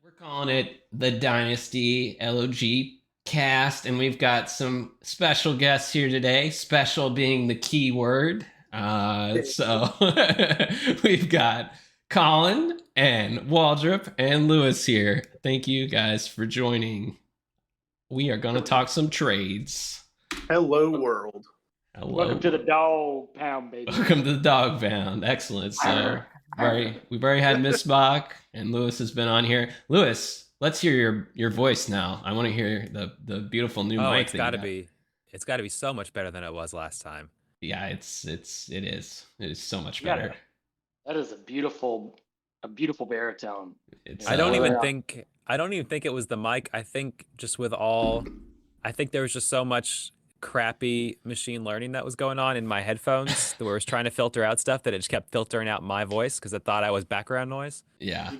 We're calling it the Dynasty LoG cast, and we've got some special guests here today. Special being the key word. So we've got Colin and Waldrop and Lewis here. Thank you guys for joining. We are going to talk some trades. Hello, world. Hello. Welcome to the dog pound, baby. Welcome to the dog pound. Excellent. So we've already had Miss Bach and Lewis has been on here. Lewis, let's hear your voice now. I want to hear the beautiful new mic. It's gotta be so much better than it was last time. Yeah, it is so much better. That is a beautiful baritone. I don't even think it was the mic. I think there was just so much crappy machine learning that was going on in my headphones that was trying to filter out stuff that it just kept filtering out my voice because it thought I was background noise. Yeah. It's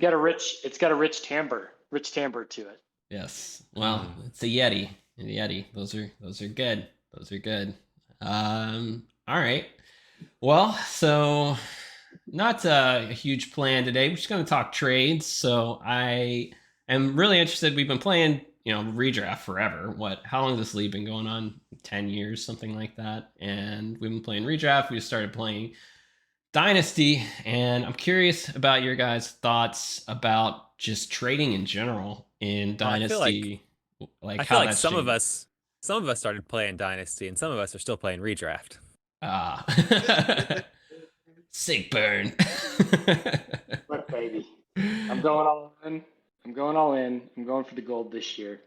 got a rich timbre to it. Yes. Well, it's a Yeti. Those are good. Those are good. All right. Well, so not a huge plan today. We're just going to talk trades. So I am really interested. We've been playing, redraft forever. How long has this league been going on? 10 years, something like that. And we've been playing redraft. We started playing Dynasty. And I'm curious about your guys' thoughts about just trading in general in Dynasty. I feel like some of us started playing Dynasty and some of us are still playing redraft. Sick burn. But baby, I'm going all in. I'm going for the gold this year.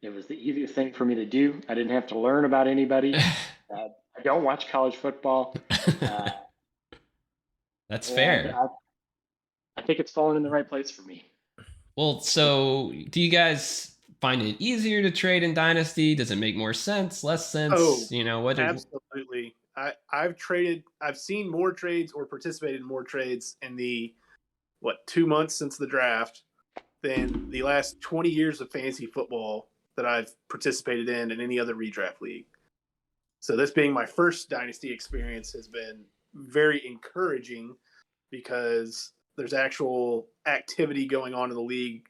It was the easiest thing for me to do. I didn't have to learn about anybody. I don't watch college football. That's fair. I think it's fallen in the right place for me. Well, so do you guys find it easier to trade in Dynasty? Does it make more sense, less sense? Absolutely. I've seen more trades or participated in more trades in the 2 months since the draft than the last 20 years of fantasy football that I've participated in any other redraft league. So this being my first Dynasty experience has been very encouraging because there's actual activity going on in the league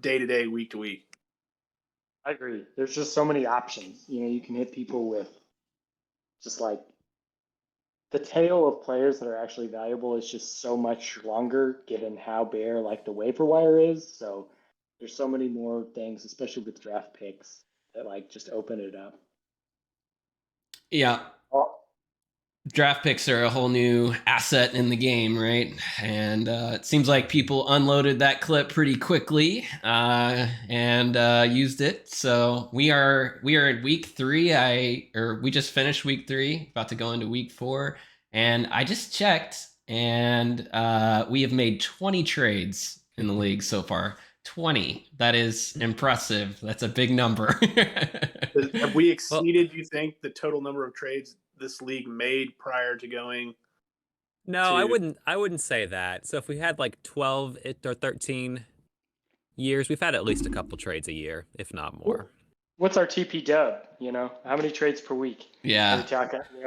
day to day, week to week. I agree. There's just so many options. You can hit people with just like the tail of players that are actually valuable is just so much longer given how bare the waiver wire is. So there's so many more things, especially with draft picks, that just open it up. Yeah. Draft picks are a whole new asset in the game, right? And it seems like people unloaded that clip pretty quickly and used it. So we are in week 3. We just finished week 3, about to go into week 4, and I just checked, and we have made 20 trades in the league so far. 20. That is impressive. That's a big number. Have we exceeded, you think, the total number of trades this league made prior to going? No, I wouldn't say that. So if we had 12 or 13 years, we've had at least a couple trades a year, if not more. What's our TP dub? How many trades per week? Yeah.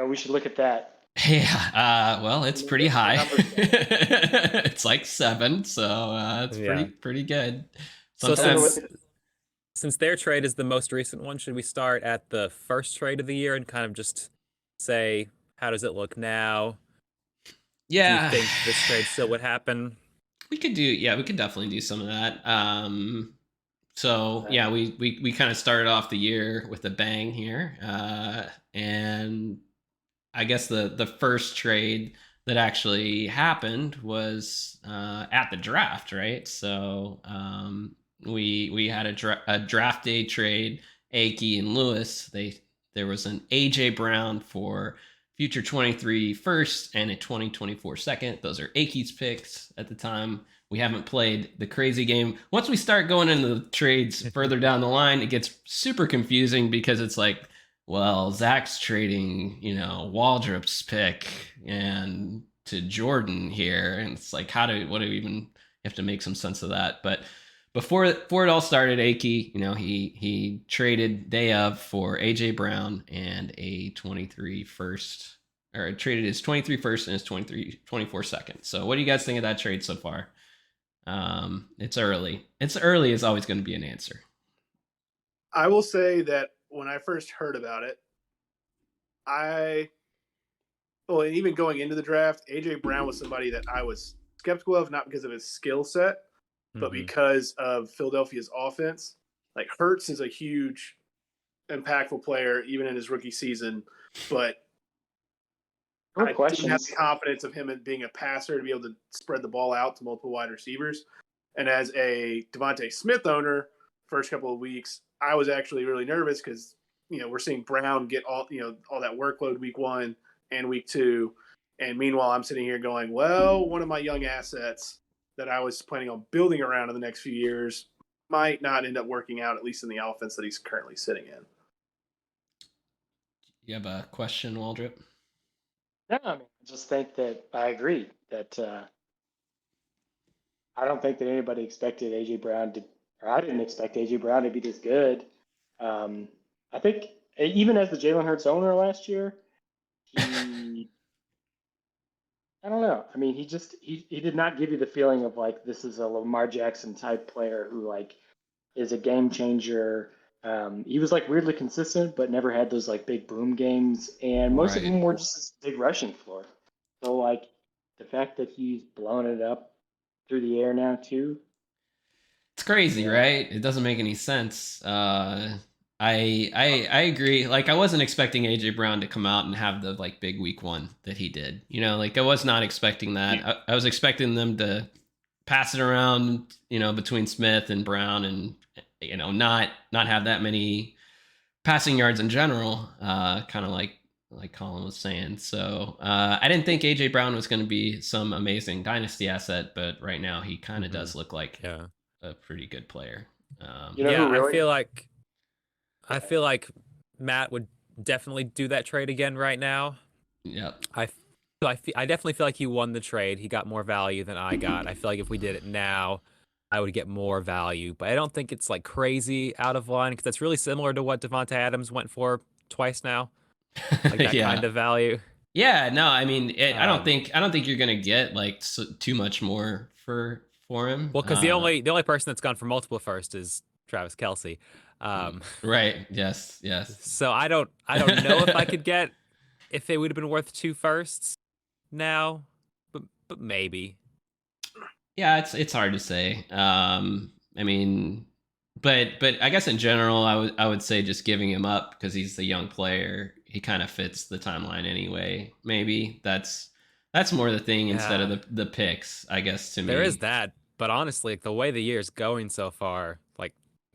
We should look at that. Yeah. Well, it's pretty high. It's like 7, so it's pretty good. Sometimes, since their trade is the most recent one, should we start at the first trade of the year and kind of just say, how does it look now? Yeah. Do you think this trade still would happen? We could definitely do some of that. We kind of started off the year with a bang here. And I guess the first trade that actually happened was at the draft, right? So we had a draft day trade. Akey and Lewis, there was an AJ Brown for future 23 first and a 2024 second. Those are Akey's picks at the time. We haven't played the crazy game. Once we start going into the trades further down the line, it gets super confusing because it's like, well, Zach's trading, Waldrop's pick and to Jordan here. And it's like, what do we even have to make some sense of that? But before it all started, Akey, he traded day of for AJ Brown and a 23 first, or traded his 23 first and his 24 second. So what do you guys think of that trade so far? It's early. It's early is always going to be an answer. I will say that when I first heard about it, and even going into the draft, AJ Brown was somebody that I was skeptical of, not because of his skill set, but because of Philadelphia's offense. Like Hurts is a huge, impactful player, even in his rookie season, but I didn't have the confidence of him being a passer to be able to spread the ball out to multiple wide receivers. And as a Devontae Smith owner, first couple of weeks, I was actually really nervous because we're seeing Brown get all that workload week 1 and week 2, and meanwhile I'm sitting here going, well, one of my young assets that I was planning on building around in the next few years might not end up working out, at least in the offense that he's currently sitting in. You have a question, Waldrop? No, I just think that I agree that I don't think that anybody expected AJ Brown or I didn't expect AJ Brown to be this good. I think even as the Jalen Hurts owner last year, I don't know. I mean, he did not give you the feeling of like this is a Lamar Jackson type player who like is a game changer. He was like weirdly consistent, but never had those like big boom games, and most of them were just this big rushing floor. So like the fact that he's blown it up through the air now too. It's crazy, right? It doesn't make any sense. I agree. Like I wasn't expecting AJ Brown to come out and have the like big week 1 that he did. Like I was not expecting that. I was expecting them to pass it around, between Smith and Brown, and not have that many passing yards in general. Kind of like Colin was saying. So I didn't think AJ Brown was going to be some amazing dynasty asset, but right now he kind of does look like a pretty good player. I feel like Matt would definitely do that trade again right now. Yep. I definitely feel like he won the trade. He got more value than I got. I feel like if we did it now, I would get more value. But I don't think it's like crazy out of line because that's really similar to what Devontae Adams went for twice now. Like that kind of value. Yeah, no, I mean, I don't think you're gonna get like too much more for him. Well, because the only person that's gone for multiple first is Travis Kelce. Right. Yes. So I don't know if I could get if it would have been worth 2 firsts now, but maybe. Yeah, it's hard to say. I mean, but I guess in general, I would say just giving him up because he's a young player. He kind of fits the timeline anyway. Maybe that's more the thing instead of the picks, I guess. To me, there is that. But honestly, the way the year's going so far, like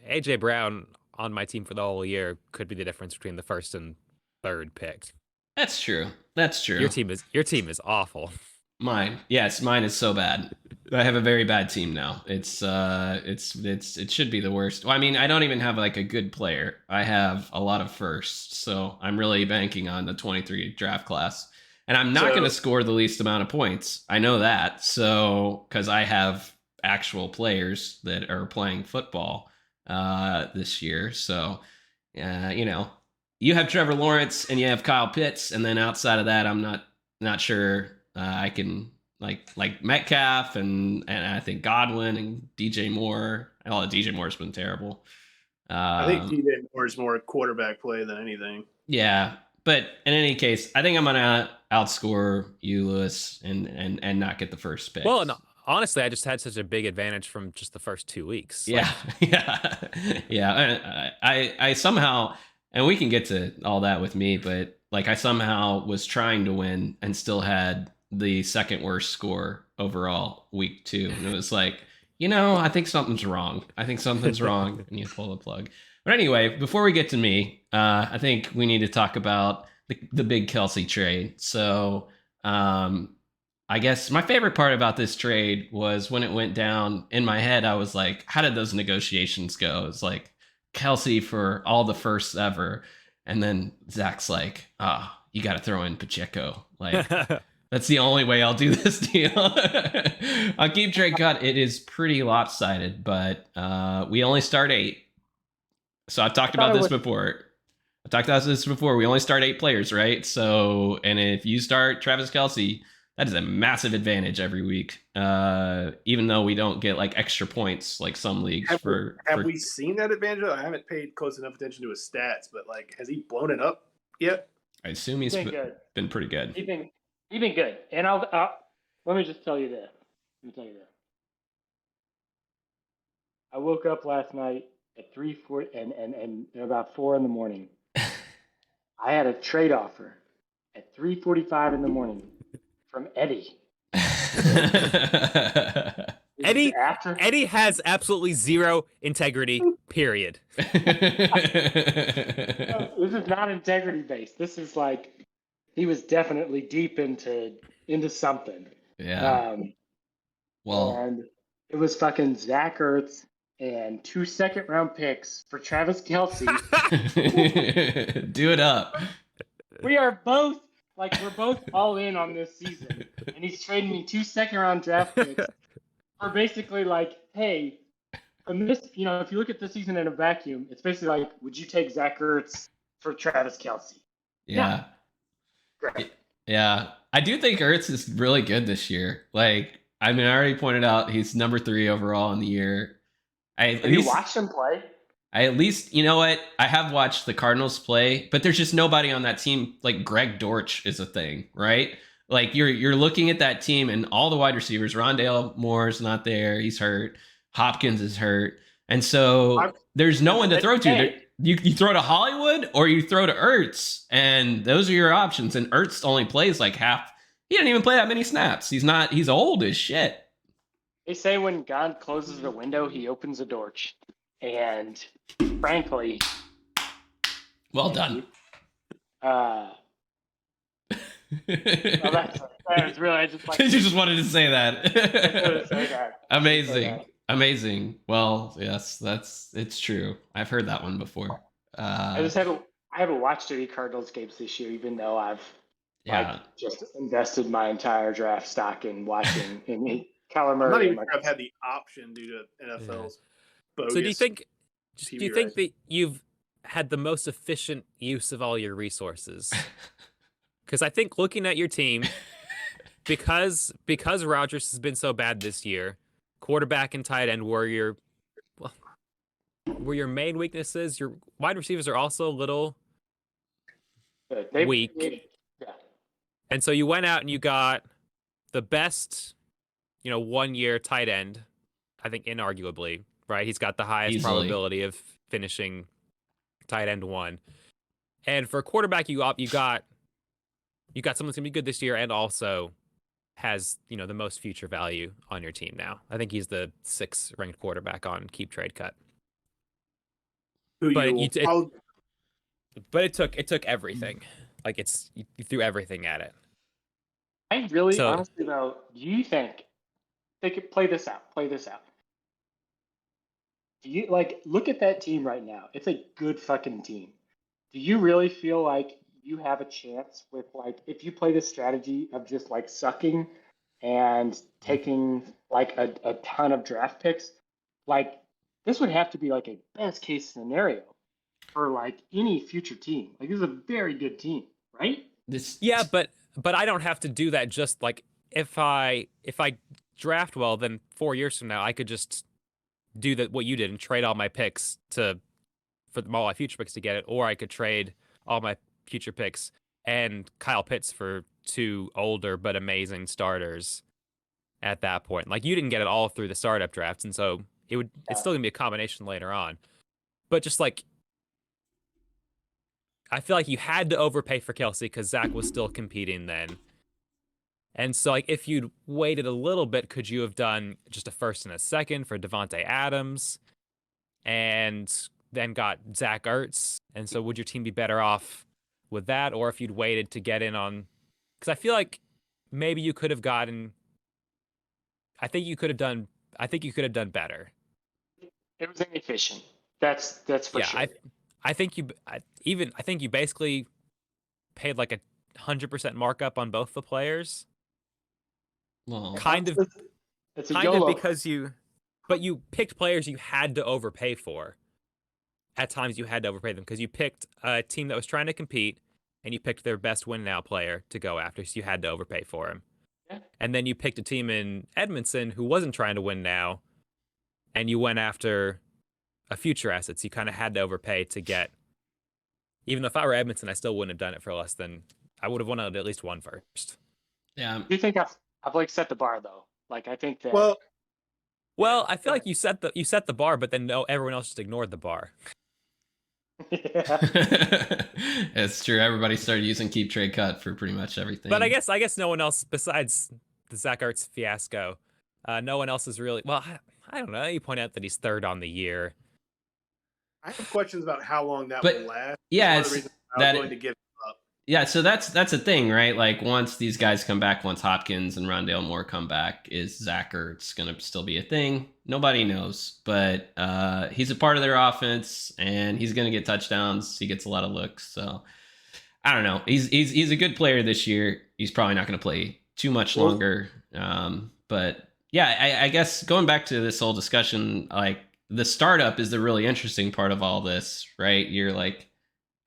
AJ Brown on my team for the whole year could be the difference between the first and third pick. That's true. Your team is awful. Mine is so bad. I have a very bad team now. It should be the worst. Well, I mean, I don't even have like a good player. I have a lot of firsts, so I'm really banking on the 23 draft class. And I'm not going to score the least amount of points. I know that. So, because I have actual players that are playing football this year. So, you have Trevor Lawrence and you have Kyle Pitts, and then outside of that, I'm not sure I can like Metcalf and I think Godwin and DJ Moore. Oh, DJ Moore's been terrible. I think DJ Moore is more quarterback play than anything. Yeah, but in any case, I think I'm gonna outscore you, Lewis, and not get the first pick. Well, no, honestly, I just had such a big advantage from just the first 2 weeks. Yeah, yeah. I somehow, and we can get to all that with me, but like I somehow was trying to win and still had the second worst score overall week 2, and it was like, I think something's wrong. And you pull the plug. But anyway, before we get to me, I think we need to talk about the big Kelce trade. So I guess my favorite part about this trade was when it went down. In my head, I was like, how did those negotiations go? It's like Kelce for all the firsts ever. And then Zach's like, you got to throw in Pacheco. Like, that's the only way I'll do this deal. On Keep Trade Cut, it is pretty lopsided, but we only start 8. So I've talked about this before. We only start 8 players, right? So, and if you start Travis Kelce, that is a massive advantage every week. Even though we don't get like extra points like some leagues Have we seen that advantage? I haven't paid close enough attention to his stats, but like, has he blown it up yet? I assume he's been pretty good. He's been good. And I'll let me just tell you this. I woke up last night at 3:40 and about 4 in the morning. I had a trade offer at 3:45 in the morning from Eddie. Eddie has absolutely zero integrity, period. This is not integrity based. This is like he was definitely deep into something. Yeah. And it was fucking Zach Ertz and 2 second-round picks for Travis Kelce. Do it up. We're both all in on this season, and he's trading me 2 second-round draft picks for basically like, hey, from this, if you look at this season in a vacuum, it's basically like, would you take Zach Ertz for Travis Kelce? Yeah. Great. Yeah. I do think Ertz is really good this year. Like, I mean, I already pointed out he's number 3 overall in the year. Have you watched him play? You know what? I have watched the Cardinals play, but there's just nobody on that team. Like Greg Dortch is a thing, right? Like you're looking at that team and all the wide receivers. Rondale Moore's not there; he's hurt. Hopkins is hurt, and so there's no one to throw to. You throw to Hollywood or you throw to Ertz, and those are your options. And Ertz only plays like half. He didn't even play that many snaps. He's old as shit. They say when God closes a window, he opens a door. And frankly, well done. Well, that was really, I just like. You just wanted to say that. Say that. Amazing. Well, yes, it's true. I've heard that one before. I haven't watched any Cardinals games this year, even though I've just invested my entire draft stock in watching Kyler Murray. I'm not even sure I've had the option due to NFL's bogus. So do you think that you've had the most efficient use of all your resources? Because I think looking at your team, because Rodgers has been so bad this year, quarterback and tight end were your main weaknesses. Your wide receivers are also a little weak. Yeah. And so you went out and you got the best, 1-year tight end, I think inarguably, right? He's got the highest probability of finishing tight end 1. And for a quarterback, you got someone that's going to be good this year and also has, the most future value on your team now. I think he's the 6th ranked quarterback on Keep Trade Cut. But it took everything. Like you threw everything at it. I really, honestly though, do you think they could play this out? Do you look at that team right now? It's a good fucking team. Do you really feel like you have a chance with if you play this strategy of just sucking and taking a ton of draft picks? This would have to be a best case scenario for any future team. This is a very good team, right? Yeah, but I don't have to do that. Just if I draft well, then 4 years from now I could just do what you did and trade all my picks for all my future picks to get it, or I could trade all my future picks and Kyle Pitts for 2 older but amazing starters at that point. You didn't get it all through the startup drafts, and so it's still gonna be a combination later on. But just I feel like you had to overpay for Kelce because Zach was still competing then. And so, if you'd waited a little bit, could you have done just a 1st and a 2nd for Devontae Adams and then got Zach Ertz? And so would your team be better off with that? Or if you'd waited to get in on... Because I feel like maybe you could have gotten... I think you could have done better. It was inefficient. That's for sure. I think you basically paid 100% markup on both the players. Well, kind of because you picked players you had to overpay for. At times you had to overpay them because you picked a team that was trying to compete and you picked their best win now player to go after, so you had to overpay for him. Yeah. And then you picked a team in Edmondson who wasn't trying to win now, and you went after a future asset. So you kind of had to overpay to get. Even though if I were Edmondson, I still wouldn't have done it for less than. I would have wanted at least one first. Yeah. Do you think I've like set the bar though? Like I think that. Well, I feel like you set the bar, but then everyone else just ignored the bar. Yeah. It's true. Everybody started using keep trade cut for pretty much everything. But I guess no one else besides the Zach Ertz fiasco, no one else is really. Well, I don't know. You point out that he's third on the year. I have questions about how long that But, will last. yeah, One of the it's reasons I that was willing to give up. Yeah, so that's a thing, right? Like once these guys come back, once Hopkins and Rondale Moore come back, is Zach Ertz going to still be a thing? Nobody knows, but he's a part of their offense, and he's going to get touchdowns. He gets a lot of looks, so I don't know. He's a good player this year. He's probably not going to play too much longer. But yeah, I guess going back to this whole discussion, like the startup is the really interesting part of all this, right? You're like,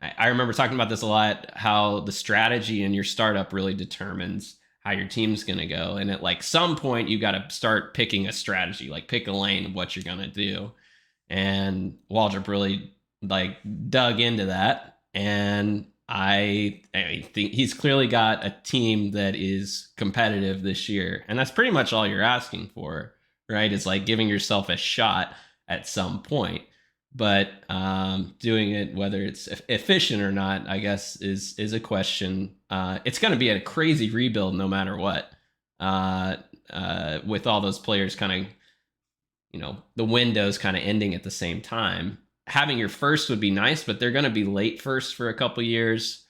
I remember talking about this a lot, how the strategy in your startup really determines how your team's going to go. And at like some point, you got to start picking a strategy, like pick a lane of what you're going to do. And Waldrop really like dug into that. And I think he's clearly got a team that is competitive this year. And that's pretty much all you're asking for, right? Is like giving yourself a shot at some point. But doing it, whether it's efficient or not, I guess is a question. It's going to be a crazy rebuild no matter what. With all those players kind of, the windows kind of ending at the same time. Having your first would be nice, but they're going to be late first for a couple years.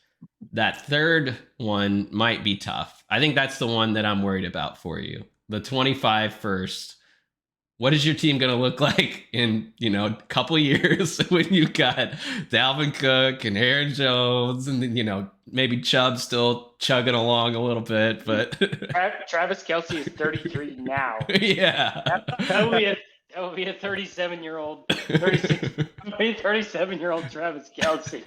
That third one might be tough. I think that's the one that I'm worried about for you. The 25 first. What is your team going to look like in, a couple years when you got Dalvin Cook and Aaron Jones and then, maybe Chubb still chugging along a little bit, but Travis Kelce is 33 now. Yeah. That would be a 37-year-old, 37-year-old Travis Kelce.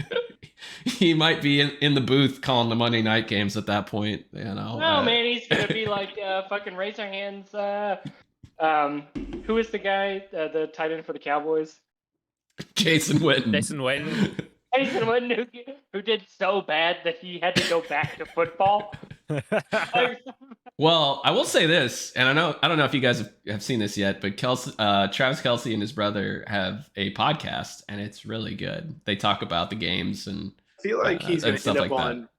He might be in the booth calling the Monday night games at that point, No, man, he's going to be like fucking raise our hands. Who is the guy, the tight end for the Cowboys? Jason Witten. Jason Witten, who did so bad that he had to go back to football. Well, I will say this, and I don't know if you guys have seen this yet, but Travis Kelce and his brother have a podcast, and it's really good. They talk about the games, and I feel like he's going to end up like on.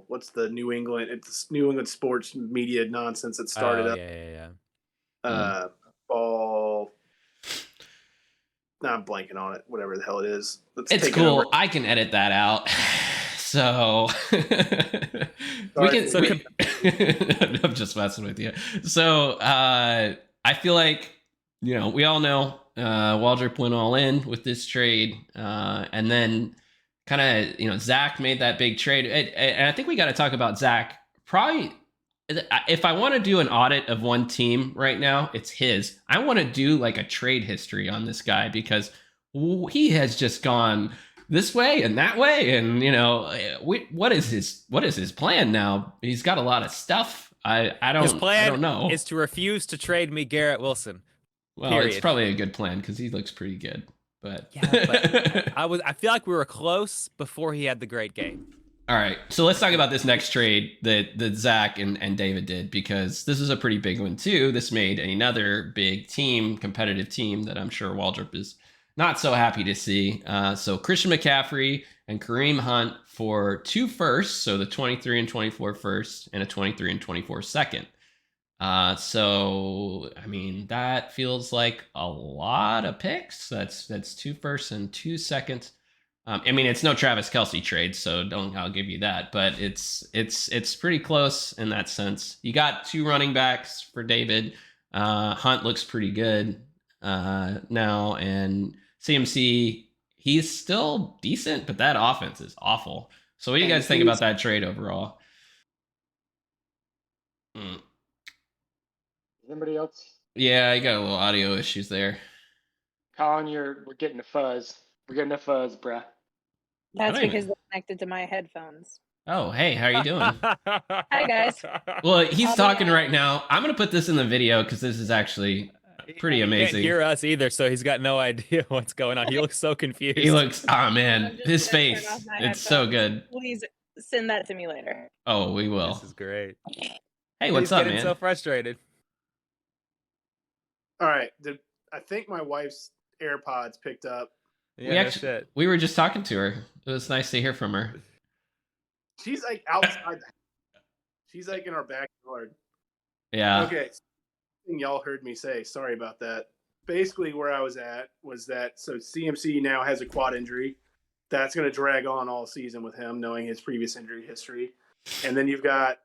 What's the New England? It's New England sports media nonsense that started up. Yeah. Ball. No, I'm blanking on it. Whatever the hell it is. It's cool. I can edit that out. So we can. I'm just messing with you. So I feel like we all know Waldrop went all in with this trade, and then kind of Zach made that big trade, and I think we got to talk about Zach. Probably, if I want to do an audit of one team right now, it's his. I want to do like a trade history on this guy because he has just gone this way and that way, and what is his plan now? He's got a lot of stuff. I don't know. Is to refuse to trade me Garrett Wilson. Well, period. It's probably a good plan because he looks pretty good. But I feel like we were close before he had the great game. All right, so let's talk about this next trade that Zach and David did, because this is a pretty big one too. This made another big competitive team that I'm sure Waldrop is not so happy to see. So Christian McCaffrey and Kareem Hunt for 2 firsts, so the 23 and 24 first and a 23 and 24 second. So I mean that feels like a lot of picks. That's 2 firsts and 2 seconds. I mean it's no Travis Kelce trade, so I'll give you that, but it's pretty close in that sense. You got 2 running backs for David. Hunt looks pretty good now, and CMC, he's still decent, but that offense is awful. So what do you guys think about that trade overall? Anybody else? Yeah, I got a little audio issues there. Colin, we're getting a fuzz. We're getting a fuzz, bruh. That's because they're connected to my headphones. Oh, hey, how are you doing? Hi, guys. Well, he's I'll be talking out. right now. I'm gonna put this in the video because this is actually pretty He amazing. can't hear us either, so he's got no idea what's going on. He looks so confused. He looks, oh I'm man, just his gonna turn face. off my It's so headphones. good. Please send that to me later. Oh, we will. This is great. Hey, what's he's up, getting man? so frustrated. All right. I think my wife's AirPods picked up. Yeah, no shit. We were just talking to her. It was nice to hear from her. She's like outside. She's like in our backyard. Yeah. Okay. Y'all heard me say. Sorry about that. Basically, where I was at was that so CMC now has a quad injury. That's going to drag on all season with him, knowing his previous injury history. And then you've got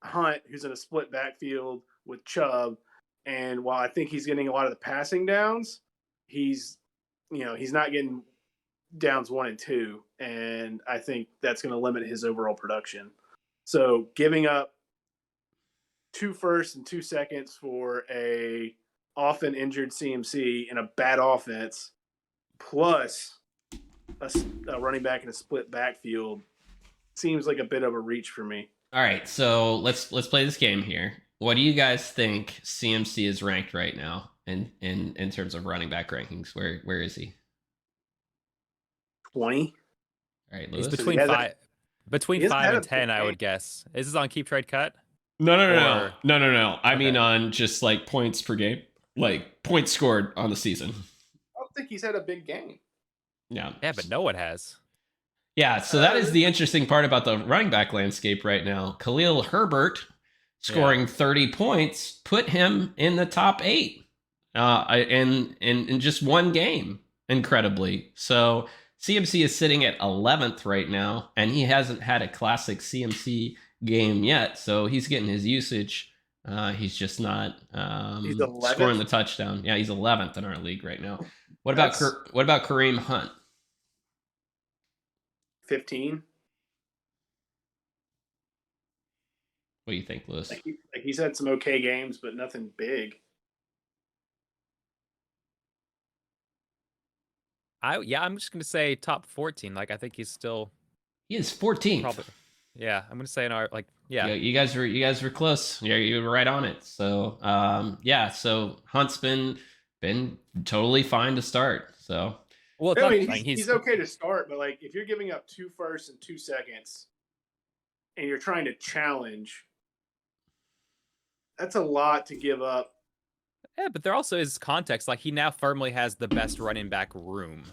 Hunt, who's in a split backfield with Chubb. And while I think he's getting a lot of the passing downs, he's not getting downs 1 and 2. And I think that's going to limit his overall production. So giving up 2 firsts and 2 seconds for a often injured CMC in a bad offense, plus a running back in a split backfield, seems like a bit of a reach for me. All right, so let's play this game here. What do you guys think CMC is ranked right now in terms of running back rankings? Where is he? 20. All right, He's Lewis. between hasn't- five, between he hasn't 5 had and a 10, big I would game. guess. Is this on Keep Trade Cut? No. Or- I mean Okay. on just like points per game, like points scored on the season. I don't think he's had a big game. Yeah. Yeah, but no one has. Yeah, so that is the interesting part about the running back landscape right now. Khalil Herbert scoring 30 points put him in the top 8 in just one game, incredibly. So CMC is sitting at 11th right now, and he hasn't had a classic CMC game yet, so he's getting his usage. He's just not He's 11th? scoring the touchdown. Yeah, he's 11th in our league right now. What about Kareem Hunt? 15. What do you think, Lewis? Like he's had some okay games, but nothing big. I'm just gonna say top 14. Like I think he's still He is 14th. probably. Yeah, I'm gonna say in our Yeah, you guys were close. Yeah, you were right on it. So so Hunt's been totally fine to start. So Well, it's I not, mean, like, he's okay to start, but like if you're giving up 2 firsts and 2 seconds, and you're trying to challenge, that's a lot to give up. Yeah, but there also is context. Like he now firmly has the best running back room.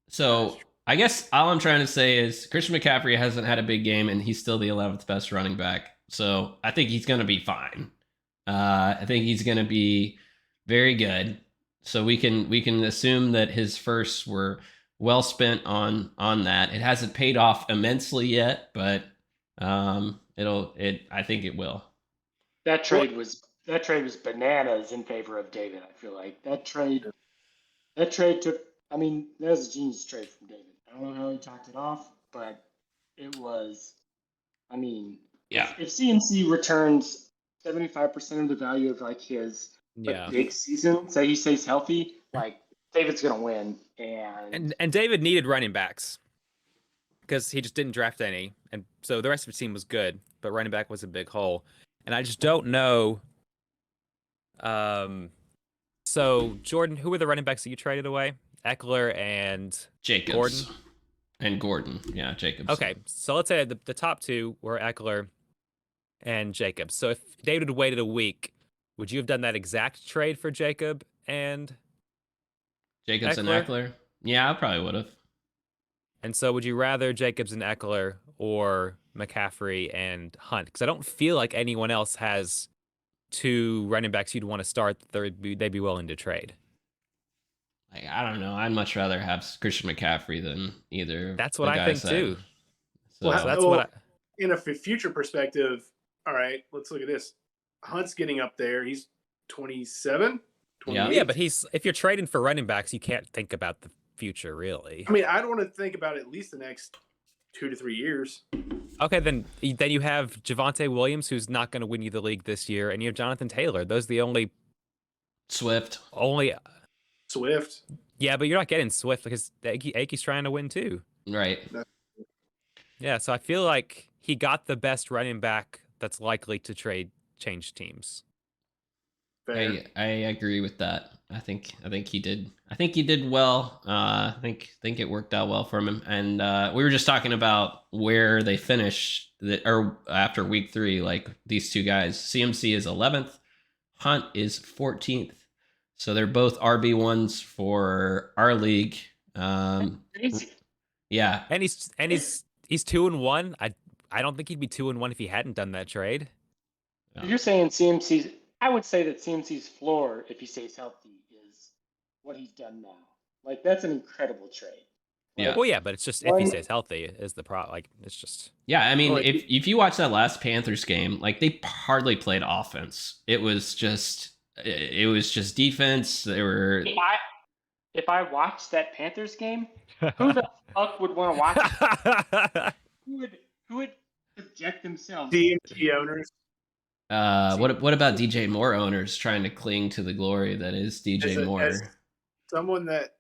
So I guess all I'm trying to say is Christian McCaffrey hasn't had a big game, and he's still the 11th best running back. So I think he's going to be fine. I think he's going to be very good. So we can assume that his firsts were well spent on that. It hasn't paid off immensely yet, but I think it will. That trade was bananas in favor of David. I feel like that trade took. I mean, that was a genius trade from David. I don't know how he talked it off, but it was. I mean, Yeah. If CMC returns 75% of the value of like his big season, say he stays healthy, like David's gonna win. And David needed running backs because he just didn't draft any, and so the rest of the team was good, but running back was a big hole. And I just don't know. So Jordan, who were the running backs that you traded away? Eckler and Jacobs. Gordon? Gordon. Yeah, Jacobs. Okay, so let's say the top 2 were Eckler and Jacobs. So if David had waited a week, would you have done that exact trade for Jacobs and Eckler? Yeah, I probably would have. And so would you rather Jacobs and Eckler or McCaffrey and Hunt? Because I don't feel like anyone else has 2 running backs you'd want to start that they'd be willing to trade. Like, I don't know. I'd much rather have Christian McCaffrey than either. That's what I think too. So That's what in a future perspective. All right, let's look at this. Hunt's getting up there. He's 27, 28. Yeah, but if you're trading for running backs, you can't think about the future really. I mean, I don't want to think about at least the next 2 to 3 years. Okay, then you have Javonte Williams, who's not going to win you the league this year, and you have Jonathan Taylor. Those are the only Swift. Swift. Yeah, but you're not getting Swift because Akey's trying to win too. Right. Yeah, so I feel like he got the best running back that's likely to change teams. Fair. I agree with that. I think he did. I think he did well. I think it worked out well for him. And we were just talking about where they finished or after week 3. Like these two guys, CMC is 11th, Hunt is 14th. So they're both RB1s for our league. Yeah, And he's 2-1. I don't think he'd be 2-1 if he hadn't done that trade. You're saying CMC's. I would say that CMC's floor, if he stays healthy, is what he's done now. Like that's an incredible trade. Yeah. Well, yeah, but it's just if he stays healthy is the problem. Like it's just. Yeah, I mean, if you watch that last Panthers game, like they hardly played offense. It was just defense. They were. If I watched that Panthers game, who the fuck would want to watch it? Who would project themselves? DMG owners. What about DJ Moore owners trying to cling to the glory that is DJ Moore? As someone that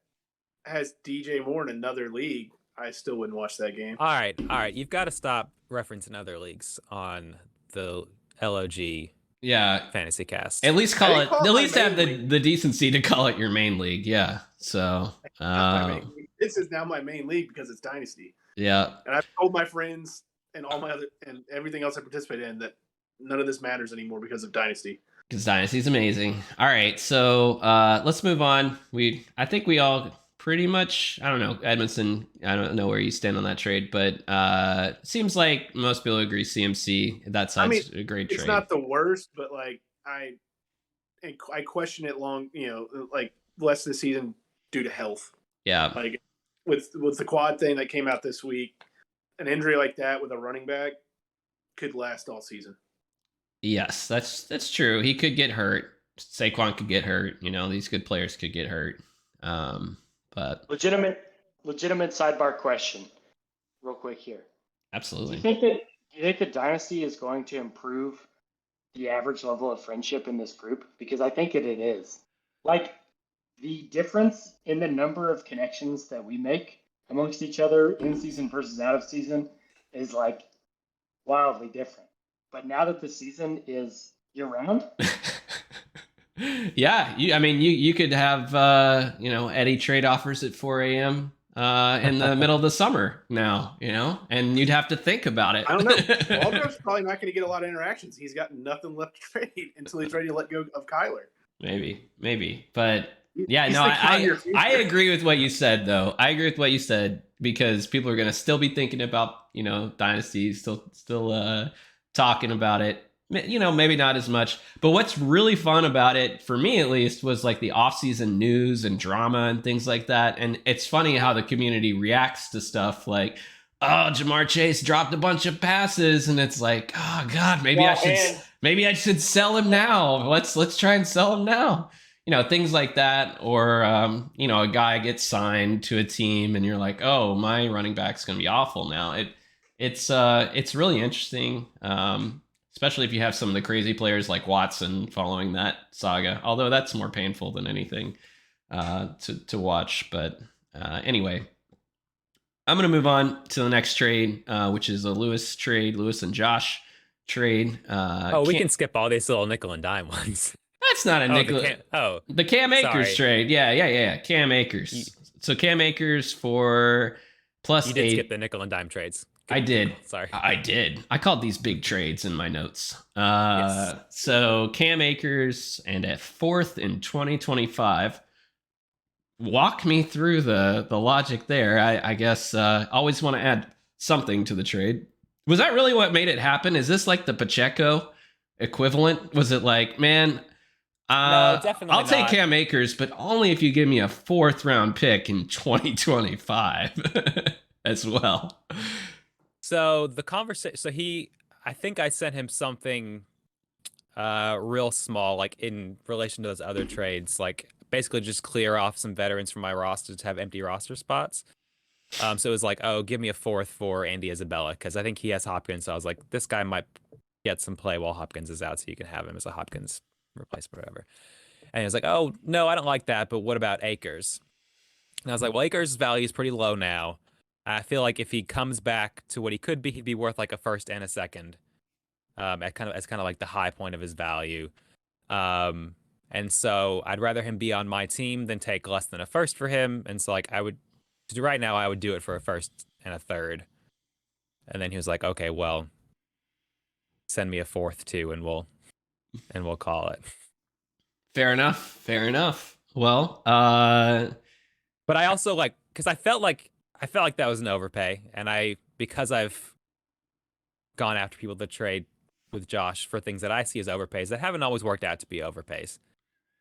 has DJ Moore in another league, I still wouldn't watch that game. All right. You've got to stop referencing other leagues on the LoG fantasy cast. At least call it. At least have the decency to call it your main league. Yeah. So this is now my main league because it's Dynasty. Yeah. And I've told my friends and all my other and everything else I participate in that none of this matters anymore because of Dynasty. Because Dynasty's amazing. All right, so let's move on. I think we all pretty much, I don't know, Edmondson, I don't know where you stand on that trade, but seems like most people agree CMC. That side's a great trade. It's not the worst, but like I question it like less this season due to health. Yeah. Like with the quad thing that came out this week, an injury like that with a running back could last all season. Yes, that's true. He could get hurt. Saquon could get hurt. These good players could get hurt. But legitimate sidebar question, real quick here. Absolutely. Do you think that Dynasty is going to improve the average level of friendship in this group? Because I think it is. Like the difference in the number of connections that we make amongst each other in season versus out of season is like wildly different. But now that the season is year round, yeah, you could have Eddie trade offers at 4 a.m. In the middle of the summer now, and you'd have to think about it. I don't know. Waldrop's probably not going to get a lot of interactions. He's got nothing left to trade until he's ready to let go of Kyler. Maybe, but yeah, no, I agree with what you said though. I agree with what you said because people are going to still be thinking about Dynasty, still talking about it, maybe not as much, but what's really fun about it for me at least was like the off-season news and drama and things like that. And it's funny how the community reacts to stuff like, oh, Jamar Chase dropped a bunch of passes, and it's like, oh god, maybe I should sell him now. Let's try and sell him now. Things like that, or a guy gets signed to a team and you're like, oh, my running back's gonna be awful now. It's really interesting, especially if you have some of the crazy players like Watson following that saga. Although that's more painful than anything to watch. But anyway, I'm going to move on to the next trade, which is a Lewis and Josh trade. We can skip all these little nickel and dime ones. That's not a nickel. The Cam Akers trade. Yeah. Cam Akers. So Cam Akers for plus you did skip the nickel and dime trades. I did. Sorry. I did. I called these big trades in my notes. Yes. So Cam Akers and at 4th in 2025. Walk me through the logic there. I guess always want to add something to the trade. Was that really what made it happen? Is this like the Pacheco equivalent? Was it like, man, no, definitely I'll take not. Cam Akers, but only if you give me a 4th round pick in 2025 as well. So the conversation, I think I sent him something real small, like in relation to those other trades, like basically just clear off some veterans from my roster to have empty roster spots. So it was like, oh, give me a 4th for Andy Isabella, because I think he has Hopkins. So I was like, this guy might get some play while Hopkins is out, so you can have him as a Hopkins replacement or whatever. And he was like, oh, no, I don't like that, but what about Akers? And I was like, well, Akers' value is pretty low now. I feel like if he comes back to what he could be, he'd be worth like a first and a second. At kind of like the high point of his value. And so I'd rather him be on my team than take less than a first for him. And so like right now I would do it for a first and a third. And then he was like, okay, well, send me a fourth too, and we'll call it. Fair enough. Well, But I also like, because I felt like that was an overpay, and because I've gone after people that trade with Josh for things that I see as overpays that haven't always worked out to be overpays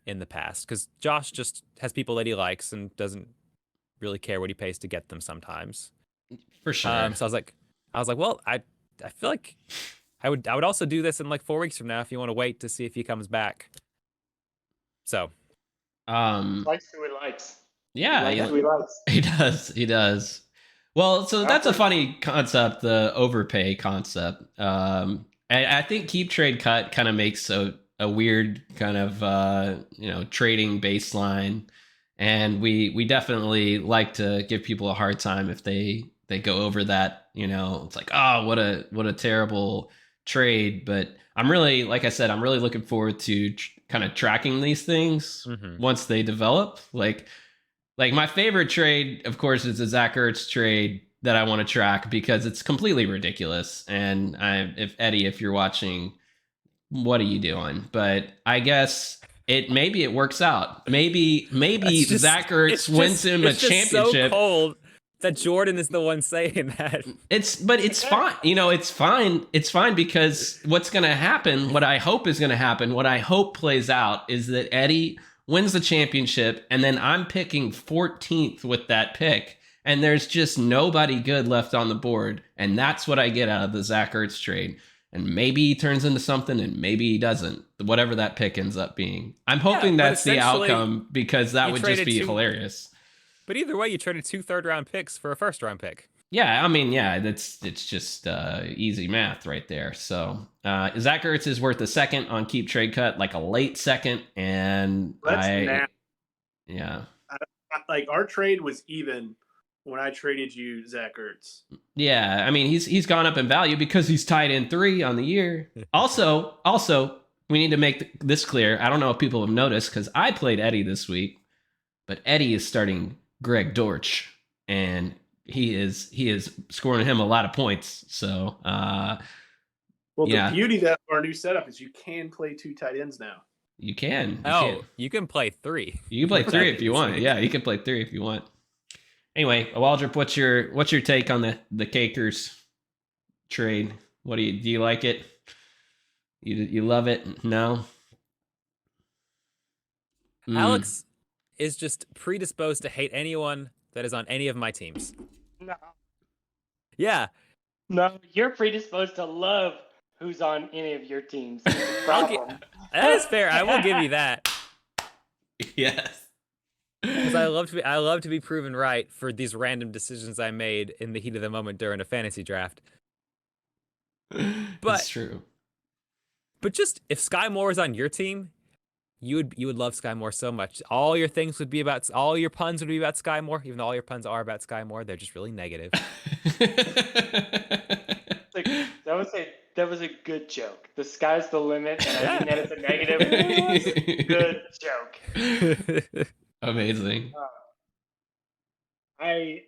in the past, because Josh just has people that he likes and doesn't really care what he pays to get them sometimes. for sure. So I was like, well, I feel like I would also do this in like 4 weeks from now if you want to wait to see if he comes back. So, Likes who he likes. yeah, Likes who he likes. he does. Well, so that's a funny concept, the overpay concept. And I think keep trade cut kind of makes a weird kind of trading baseline, and we definitely like to give people a hard time if they go over that. It's like, oh, what a terrible trade. But I'm really, like I said, I'm really looking forward to kind of tracking these things once they develop. Like my favorite trade, of course, is the Zach Ertz trade that I want to track because it's completely ridiculous. And if you're watching, what are you doing? But I guess maybe it works out. Maybe Zach Ertz wins him a championship. So cold that Jordan is the one saying that. It's fine. It's fine. It's fine because what's going to happen, what I hope is going to happen, what I hope plays out is that Eddie wins the championship, and then I'm picking 14th with that pick, and there's just nobody good left on the board, and that's what I get out of the Zach Ertz trade. And maybe he turns into something, and maybe he doesn't. Whatever that pick ends up being, I'm hoping that's the outcome because that would just be hilarious. But either way, you traded 2 third-round picks for a first-round pick. Yeah, I mean, it's just easy math right there. So Zach Ertz is worth a second on keep trade cut, like a late second, and yeah. Like our trade was even when I traded you Zach Ertz. Yeah, I mean he's gone up in value because he's tied in 3 on the year. Also, we need to make this clear. I don't know if people have noticed because I played Eddie this week, but Eddie is starting Greg Dortch, and he is scoring him a lot of points. So, the beauty of our new setup is you can play 2 tight ends now. You can. You can play 3. You can play 3 if you want. Yeah, you can play 3 if you want. Anyway, Waldrop, what's your take on the Kakers trade? What do you like it? You love it? No. Alex is just predisposed to hate anyone that is on any of my teams. No. Yeah. No, you're predisposed to love who's on any of your teams. Problem. That is fair. I will give you that. Yes. Because I love to be proven right for these random decisions I made in the heat of the moment during a fantasy draft. That's true. But just if Sky Moore is on your team, you would love Sky Moore so much. All your puns would be about Sky Moore, even though all your puns are about Sky Moore. They're just really negative. That was a good joke. The sky's the limit, and I mean that it's a negative. It was a good joke. Amazing. I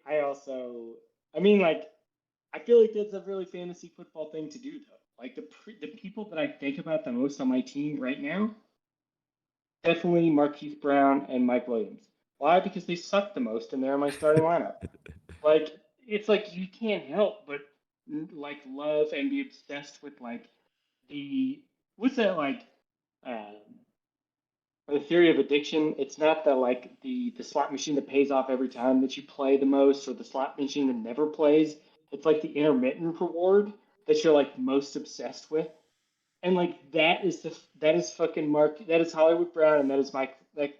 feel like that's a really fantasy football thing to do, though. Like the people that I think about the most on my team right now, definitely Marquise Brown and Mike Williams. Why? Because they suck the most, and they're in my starting lineup. Like it's like you can't help but like love and be obsessed with like the theory of addiction. It's not the slot machine that pays off every time that you play the most, or the slot machine that never plays. It's like the intermittent reward that you're like most obsessed with, and like that is fucking that is Hollywood Brown, and that is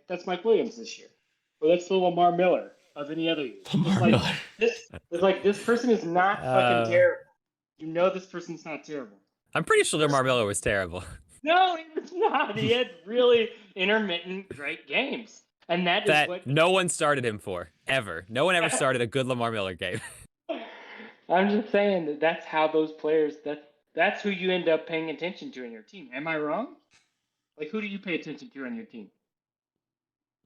that's Mike Williams this year, or that's the Lamar Miller of any other year. This person is not fucking terrible. You know this person's not terrible. I'm pretty sure Lamar Miller was terrible. No, he was not. He had really intermittent great games. And that is what no one started him for, ever. No one ever started a good Lamar Miller game. I'm just saying that that's how those players. That's who you end up paying attention to in your team. Am I wrong? Like, who do you pay attention to on your team?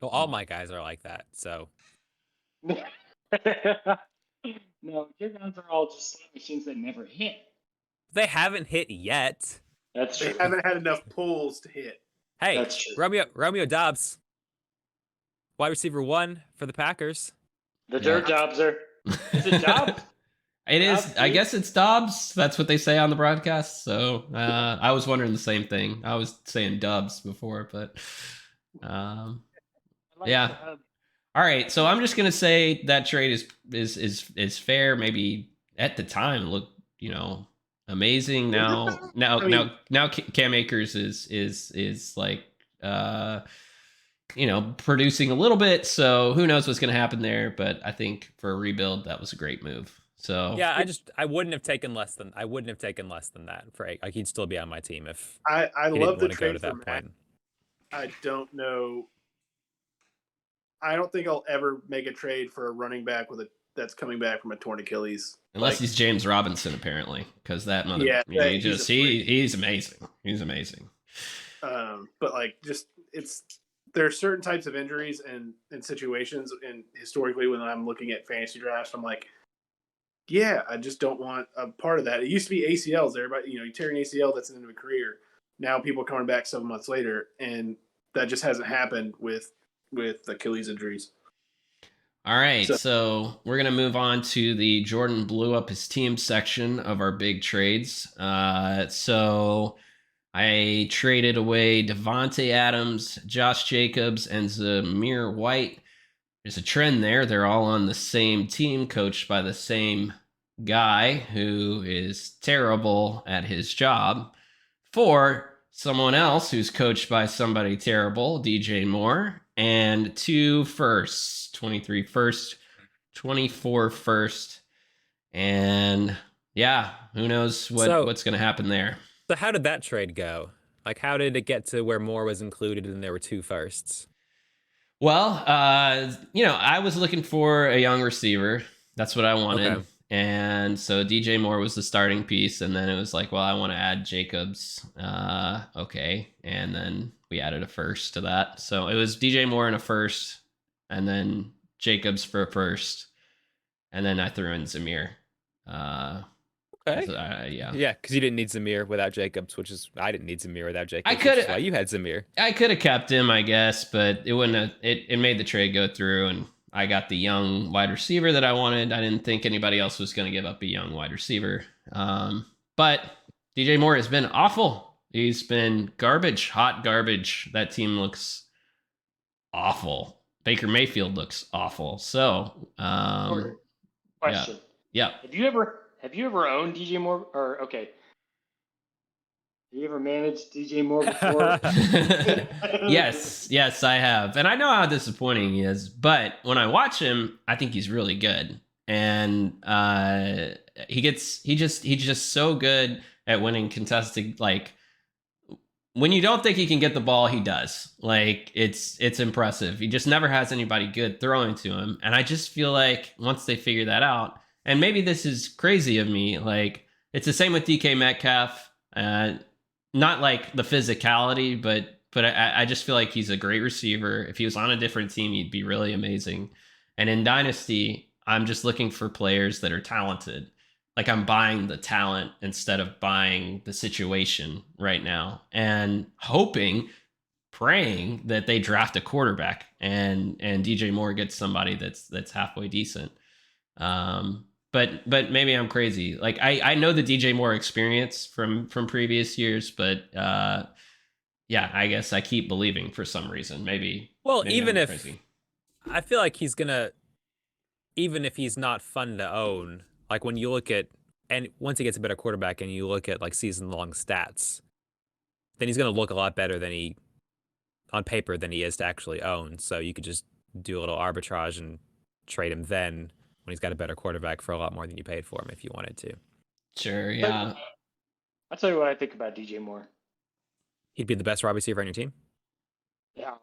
Well, all my guys are like that. So No, your guys are all just slot machines that never hit. they haven't hit yet. That's They true. haven't had enough pulls to hit. Hey, That's true. Romeo Dobbs, wide receiver 1 for the Packers. The dirt jobs are. Is it Dobbs? It is. Dobbs, I dude? guess it's Dobbs. That's what they say on the broadcast. So I was wondering the same thing. I was saying Dubs before, but I like yeah. the hub. All right. So I'm just gonna say that trade is fair. Maybe at the time looked amazing. Now Cam Akers is like producing a little bit. So who knows what's gonna happen there? But I think for a rebuild, that was a great move. So Yeah, I wouldn't have taken less than that for like he'd still be on my team if I he love didn't the want to go trade to for that Matt. point. I don't know. I don't think I'll ever make a trade for a running back that's coming back from a torn Achilles. unless he's James Robinson, apparently, because that mother, Yeah, he's amazing. He's amazing. But there are certain types of injuries and situations, and historically when I'm looking at fantasy drafts, I'm like, yeah, I just don't want a part of that. It used to be ACLs. Everybody, you tear an ACL, that's the end of a career. Now people are coming back 7 months later, and that just hasn't happened with Achilles injuries. All right, so we're going to move on to the Jordan blew up his team section of our big trades. So I traded away Devontae Adams, Josh Jacobs, and Zamir White. There's a trend there. They're all on the same team, coached by the same guy who is terrible at his job, for someone else who's coached by somebody terrible, DJ Moore, and 2 firsts, 23 first, 24 first. And yeah, who knows what's going to happen there. So how did that trade go? Like, how did it get to where Moore was included and there were 2 firsts? Well, I was looking for a young receiver. That's what I wanted. Okay. And so DJ Moore was the starting piece. And then it was like, well, I want to add Jacobs. Okay. And then we added a first to that. So it was DJ Moore and a first, and then Jacobs for a first. And then I threw in Zamir. Okay. Yeah, because you didn't need Zamir without Jacobs, which is I didn't need Zamir without Jacobs. I could. Why you had Zamir? I could have kept him, I guess, but it wouldn't have. It made the trade go through, and I got the young wide receiver that I wanted. I didn't think anybody else was going to give up a young wide receiver. But DJ Moore has been awful. He's been garbage, hot garbage. That team looks awful. Baker Mayfield looks awful. So, Question. Yeah. Have you ever owned DJ Moore? Or okay, have you ever managed DJ Moore before? Yes, I have, and I know how disappointing he is. But when I watch him, I think he's really good, and he's just so good at winning contested. Like, when you don't think he can get the ball, he does. Like, it's impressive. He just never has anybody good throwing to him, and I just feel like once they figure that out. And maybe this is crazy of me. Like, it's the same with DK Metcalf. Not like the physicality, but I just feel like he's a great receiver. If he was on a different team, he'd be really amazing. And in Dynasty, I'm just looking for players that are talented. Like, I'm buying the talent instead of buying the situation right now, and praying that they draft a quarterback and DJ Moore gets somebody that's halfway decent. But maybe I'm crazy. Like, I know the DJ Moore experience from previous years, but yeah, I guess I keep believing for some reason. Maybe. Well, maybe even I'm if crazy. I feel like even if he's not fun to own, like when you look at, and once he gets a better quarterback and you look at like season-long stats, then he's going to look a lot better on paper than he is to actually own. So you could just do a little arbitrage and trade him then when he's got a better quarterback for a lot more than you paid for him if you wanted to. Sure, yeah. I'll tell you what I think about DJ Moore. He'd be the best wide receiver on your team? Yeah.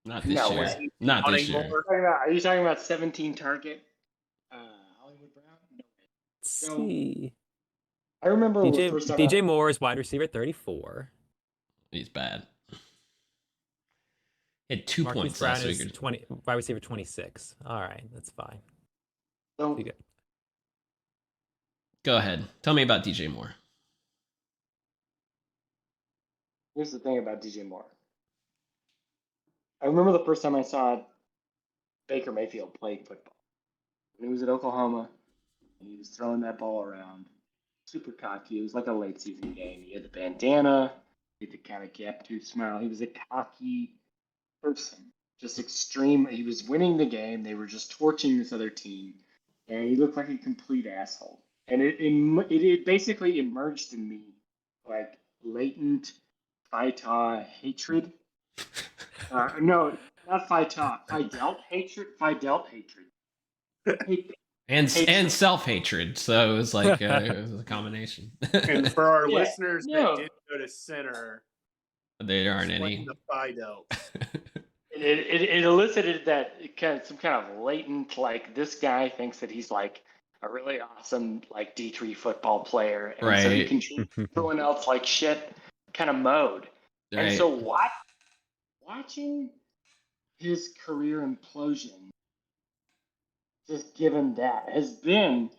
Not this No year. way. Not this year. Are you talking about 17 target? Hollywood Brown? No way. see. I remember the first time DJ Moore is wide receiver 34. He's bad. He had 2 Marquise points Brown last is week. 20, wide receiver 26. All right, that's fine. So, Pretty good. Go ahead. Tell me about DJ Moore. here's the thing about DJ Moore. I remember the first time I saw Baker Mayfield play football. When he was at Oklahoma, and he was throwing that ball around, super cocky. It was like a late season game. He had the bandana, he had the kind of gap tooth smile. He was a cocky person, just extreme. He was winning the game. They were just torching this other team, and he looked like a complete asshole. And it basically emerged in me like latent Phyta hatred. No, not Phyta. Fidelt hatred. Fidelt hatred. And Hatred. self-hatred. So it was like it was a combination. And for our Yeah, listeners no. that did go to center, There aren't explain any. the Fidel. It elicited that some kind of latent, like, this guy thinks that he's like a really awesome like D3 football player, and so he Right. can treat everyone else like shit kind of mode. And Right. so watching his career implosion, just given that, has been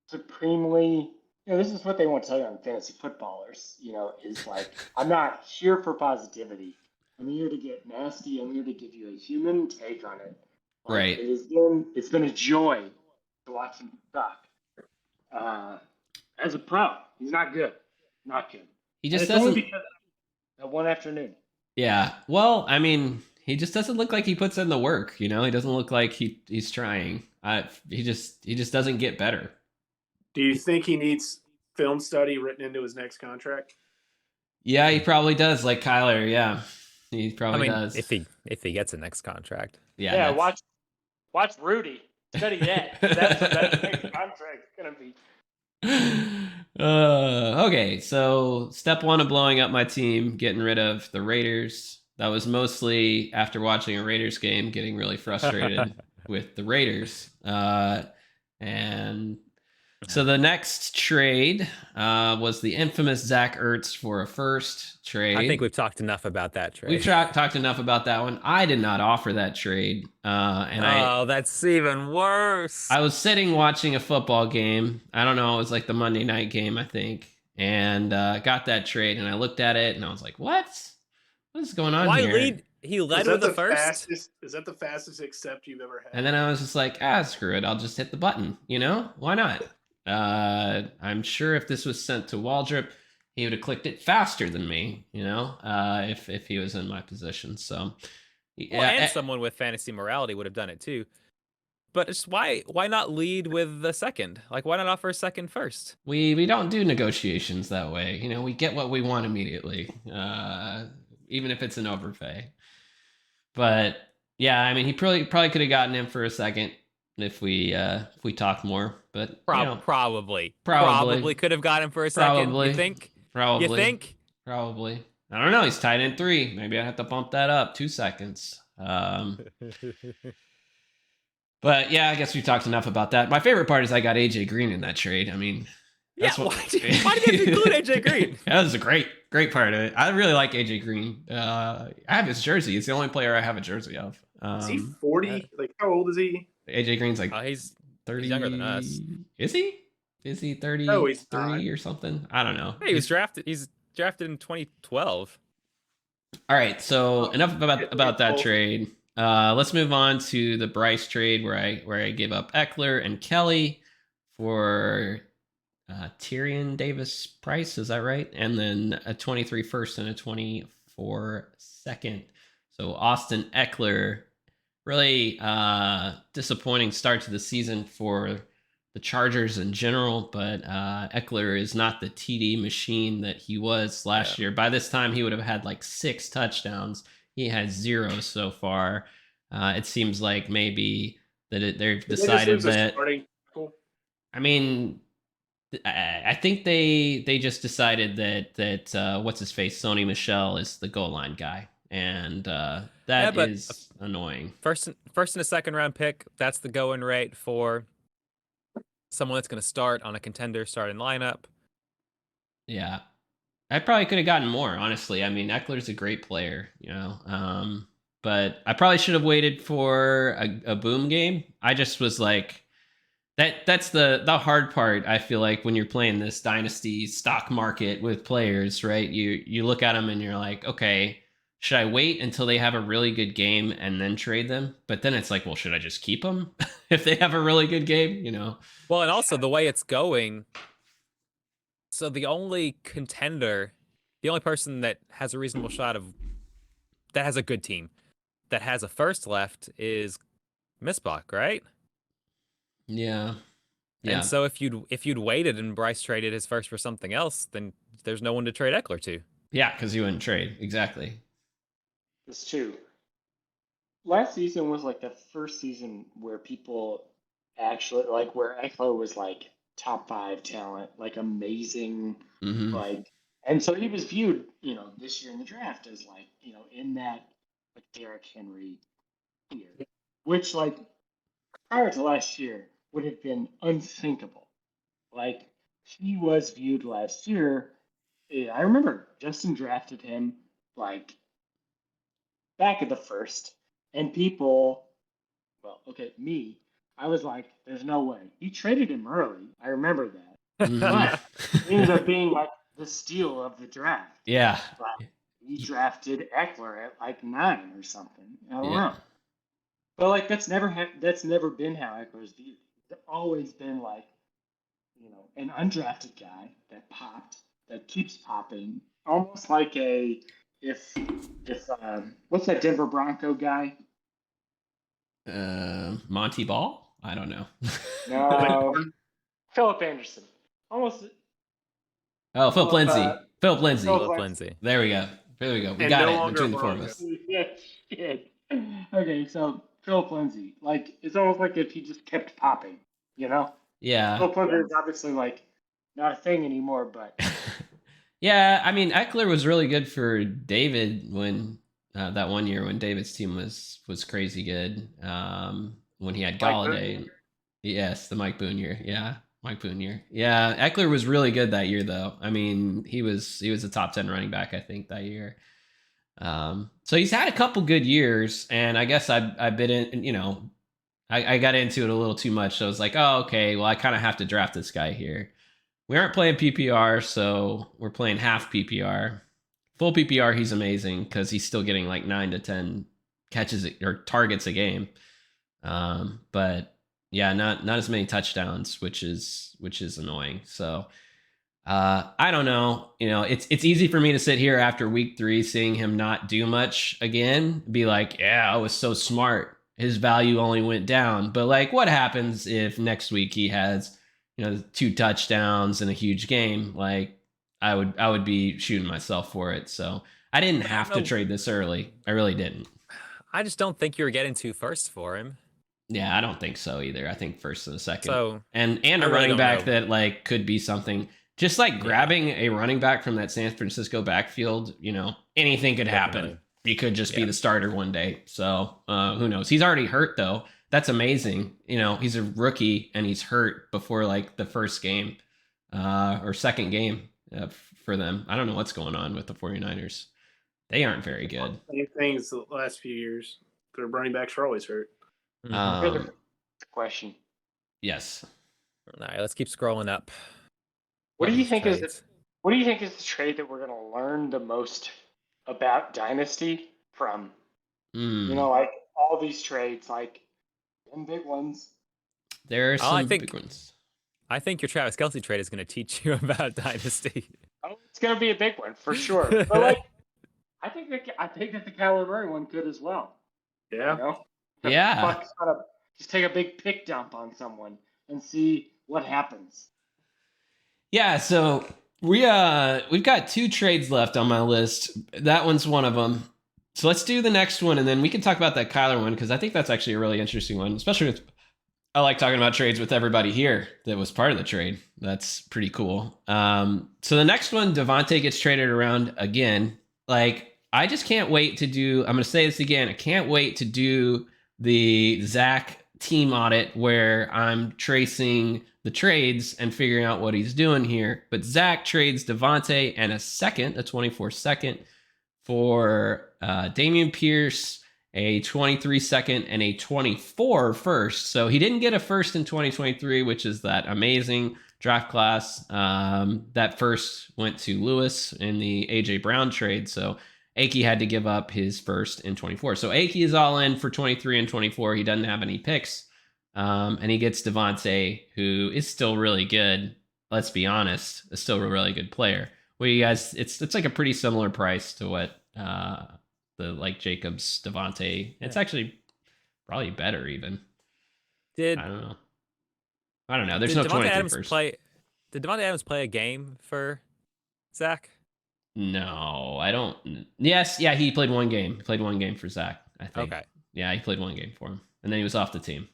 supremely. This is what they want to tell you on fantasy footballers. Is like, I'm not here for positivity. I'm here to get nasty. I'm here to give you a human take on it. Like, Right. It's been a joy to watch him suck. As a pro, he's not good. Not good. He And just it's only doesn't. because of that one afternoon. Yeah. Well, I mean, he just doesn't look like he puts in the work. He doesn't look like he's trying. He just doesn't get better. Do you think he needs film study written into his next contract? Yeah, he probably does. Like Kyler. Yeah, he probably does. if he gets a next contract. Yeah. Yeah, watch Rudy. Study that. That's what that next contract's gonna be. Okay, so step one of blowing up my team, getting rid of the Raiders. That was mostly after watching a Raiders game, getting really frustrated with the Raiders. And so the next trade was the infamous Zach Ertz for a first trade. I think we've talked enough about that trade. We've talked enough about that one. I did not offer that trade. That's even worse. I was sitting watching a football game. I don't know. It was like the Monday night game, I think. And got that trade. And I looked at it and I was like, what? What is going on here? He led with the first? Is that the fastest accept you've ever had? And then I was just like, screw it. I'll just hit the button. Why not? I'm sure if this was sent to Waldrop, he would have clicked it faster than me, if he was in my position. So, yeah, and someone with fantasy morality would have done it too. But it's why not lead with the second? Like, why not offer a second first? We don't do negotiations that way. We get what we want immediately, even if it's an overpay. But yeah, I mean, he probably could have gotten him for a second if we talk more. But probably could have got him for a second. Probably. You think? Probably. You think? Probably. I don't know. He's tied in 3. Maybe I have to bump that up 2 seconds. But yeah, I guess we talked enough about that. My favorite part is I got AJ Green in that trade. I mean, that's why did you include AJ Green? That was a great part of it. I really like AJ Green. I have his jersey. It's the only player I have a jersey of. Is he 40? Like, how old is he? AJ Green's like he's 30. He's younger than us. Is he? Is he 33 or something? I don't know. Hey, he was drafted. He's drafted in 2012. All right, so enough about that trade. Let's move on to the Bryce trade where I gave up Eckler and Kelly for Tyrion Davis Price. Is that right? And then a 23 first and a 24 second. So Austin Eckler, really disappointing start to the season for the Chargers in general, but Eckler is not the TD machine that he was last year. By this time, he would have had like 6 touchdowns. He has 0 so far. It seems like maybe that they've decided that. I mean, I think they just decided that what's his face, Sony Michel, is the goal line guy, and that is annoying. First and a second round pick. That's the going rate for someone that's going to start on a contender starting lineup. Yeah. I probably could have gotten more, honestly. I mean, Eckler's a great player, but I probably should have waited for a boom game. I just was like, that's the hard part. I feel like when you're playing this dynasty stock market with players, right? You look at them and you're like, okay, should I wait until they have a really good game and then trade them? But then it's like, well, should I just keep them if they have a really good game? Well, and also the way it's going. So the only contender, the only person that has a reasonable shot of that has a good team that has a first left is Missbach, right? Yeah. And so if you'd waited and Bryce traded his first for something else, then there's no one to trade Eckler to. Yeah, because you wouldn't trade. Exactly. It's true. Last season was like the first season where people actually like where Eckler was like top 5 talent, like amazing, Mm-hmm. like, and so he was viewed, this year in the draft as like, in that like Derrick Henry tier, which like prior to last year would have been unthinkable. Like he was viewed last year. I remember Justin drafted him like back at the first, and people, well, okay, me, I was like, "There's no way." He traded him early. I remember that, but it ended up being like the steal of the draft. Yeah. But he drafted Eckler at like 9 or something. I don't Yeah. know. But like that's never been how Eckler's viewed. It's always been like, an undrafted guy that popped, that keeps popping, almost like a if what's that Denver Bronco guy? Monty Ball? I don't know. No, Philip Anderson. Almost. Oh, Philip Lindsay. Philip Lindsay. Philip Lindsay. There we go. We And got no it longer between the four of Bronco. us. Yeah, shit. Okay, so Philip Lindsay, like it's almost like if he just kept popping, Yeah. Philip Lindsay is obviously like not a thing anymore, but Yeah, I mean, Eckler was really good for David when that one year when David's team was crazy good. When he had Galladay. Yes, the Mike Boone year. Yeah, Mike Boone year. Yeah, Eckler was really good that year, though. I mean, he was a top 10 running back, I think, that year. So he's had a couple good years, and I guess I bit in. I got into it a little too much. So I was like, oh, okay, well, I kind of have to draft this guy here. We aren't playing PPR, so we're playing half PPR. Full PPR, he's amazing because he's still getting like 9 to 10 catches or targets a game. But yeah, not as many touchdowns, which is annoying. So I don't know. It's easy for me to sit here after week 3, seeing him not do much again, be like, yeah, I was so smart. His value only went down. But like, what happens if next week he has 2 touchdowns in a huge game? Like, I would be shooting myself for it. So I didn't have to trade this early. I really didn't. I just don't think you were getting 2 firsts for him. Yeah, I don't think so either. I think first and a second. So and a really running don't back know. that like could be something. Just like grabbing a running back from that San Francisco backfield, anything could happen. Definitely. He could just be the starter one day. So who knows? He's already hurt though. That's amazing. He's a rookie and he's hurt before like the first game or second game for them. I don't know what's going on with the 49ers. They aren't very good. Same things the last few years. Their running backs are always hurt. question. Yes. All right, let's keep scrolling up. What do you think is trades. What do you think is the trade that we're going to learn the most about Dynasty from? Like all these trades, like them big ones. There are some big ones. I think your Travis Kelce trade is going to teach you about Dynasty. Oh, it's going to be a big one for sure. But like, I think that the Kyler Murray one could as well. Yeah. Yeah. Just take a big pick dump on someone and see what happens. Yeah, so we've got 2 trades left on my list. That one's one of them. So let's do the next one, and then we can talk about that Kyler one, because I think that's actually a really interesting one, especially with I like talking about trades with everybody here that was part of the trade. That's pretty cool. So the next one, Devontae gets traded around again. Like, I just can't wait to do, I'm going to say this again, I can't wait to do the Zach team audit where I'm tracing the trades and figuring out what he's doing here. But Zach trades Devontae and a 24 second for Damian Pierce, a 23 second, and a 24 first. So he didn't get a first in 2023, which is that amazing draft class. That first went to Lewis in the AJ Brown trade. So Aki had to give up his first in 24. So Aki is all in for 23 and 24. He doesn't have any picks. And he gets Devontae, who is still really good. Let's be honest, is still a really good player. Well, you guys, it's like a pretty similar price to what the like Jacobs Devontae. It's actually probably better even. I don't know. There's no 23 first. Did Devontae Adams play a game for Zach? No, I don't. Yes, yeah, he played one game. He played one game for Zach, I think. Okay. Yeah, he played one game for him, and then he was off the team.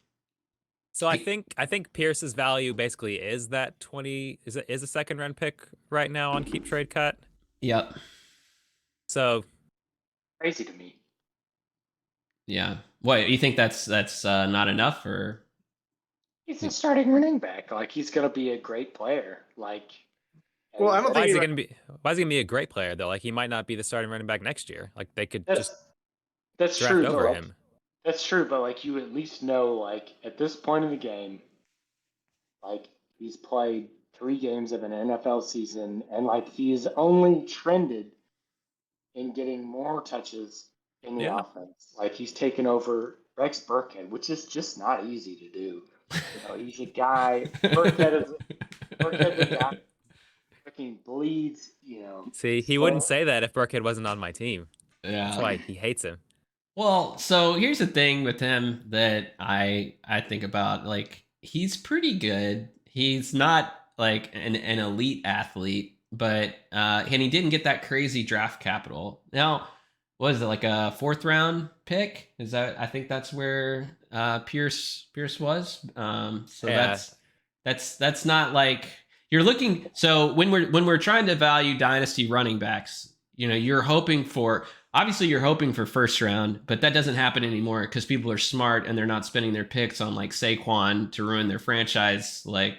So I think Pierce's value basically is that 20 is a second round pick right now on Keep Trade Cut. Yep. So Crazy to me. Yeah. What, you think that's not enough, or? He's a starting running back. Like, he's gonna be a great player. Like, Well, I don't why think is he gonna be a great player though? Like, he might not be the starting running back next year. Like, they could just that's draft true over though. him. That's true, but like, you at least know, like, at this point in the game, like, he's played 3 games of an NFL season, and like, he's only trended in getting more touches in the offense. Like, he's taken over Rex Burkhead, which is just not easy to do. You know, he's a guy. Burkhead is a guy who freaking bleeds. You know. See, he wouldn't say that if Burkhead wasn't on my team. Yeah. That's why he hates him. Well, so here's the thing with him that I think about. Like, he's pretty good. He's not like an elite athlete, but and he didn't get that crazy draft capital. Now, what is it, like a 4th round pick? Is that, I think that's where Pierce was. So Yeah. that's not like you're looking. So when we're trying to value dynasty running backs, you know, you're hoping for first round, but that doesn't happen anymore because people are smart and they're not spending their picks on like Saquon to ruin their franchise, like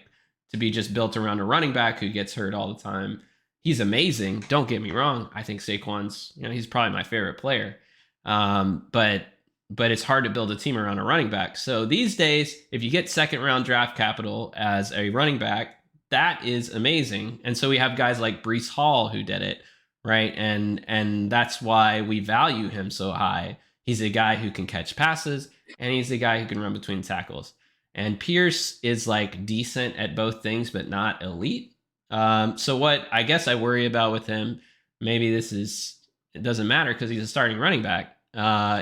to be just built around a running back who gets hurt all the time. He's amazing. Don't get me wrong. I think Saquon's, you know, he's probably my favorite player. But it's hard to build a team around a running back. So these days, if you get 2nd round draft capital as a running back, that is amazing. And so we have guys like Breece Hall who did it, right? And that's why we value him so high. He's a guy who can catch passes, and he's a guy who can run between tackles. And Pierce is like decent at both things, but not elite. So what I guess I worry about with him, maybe it doesn't matter because he's a starting running back,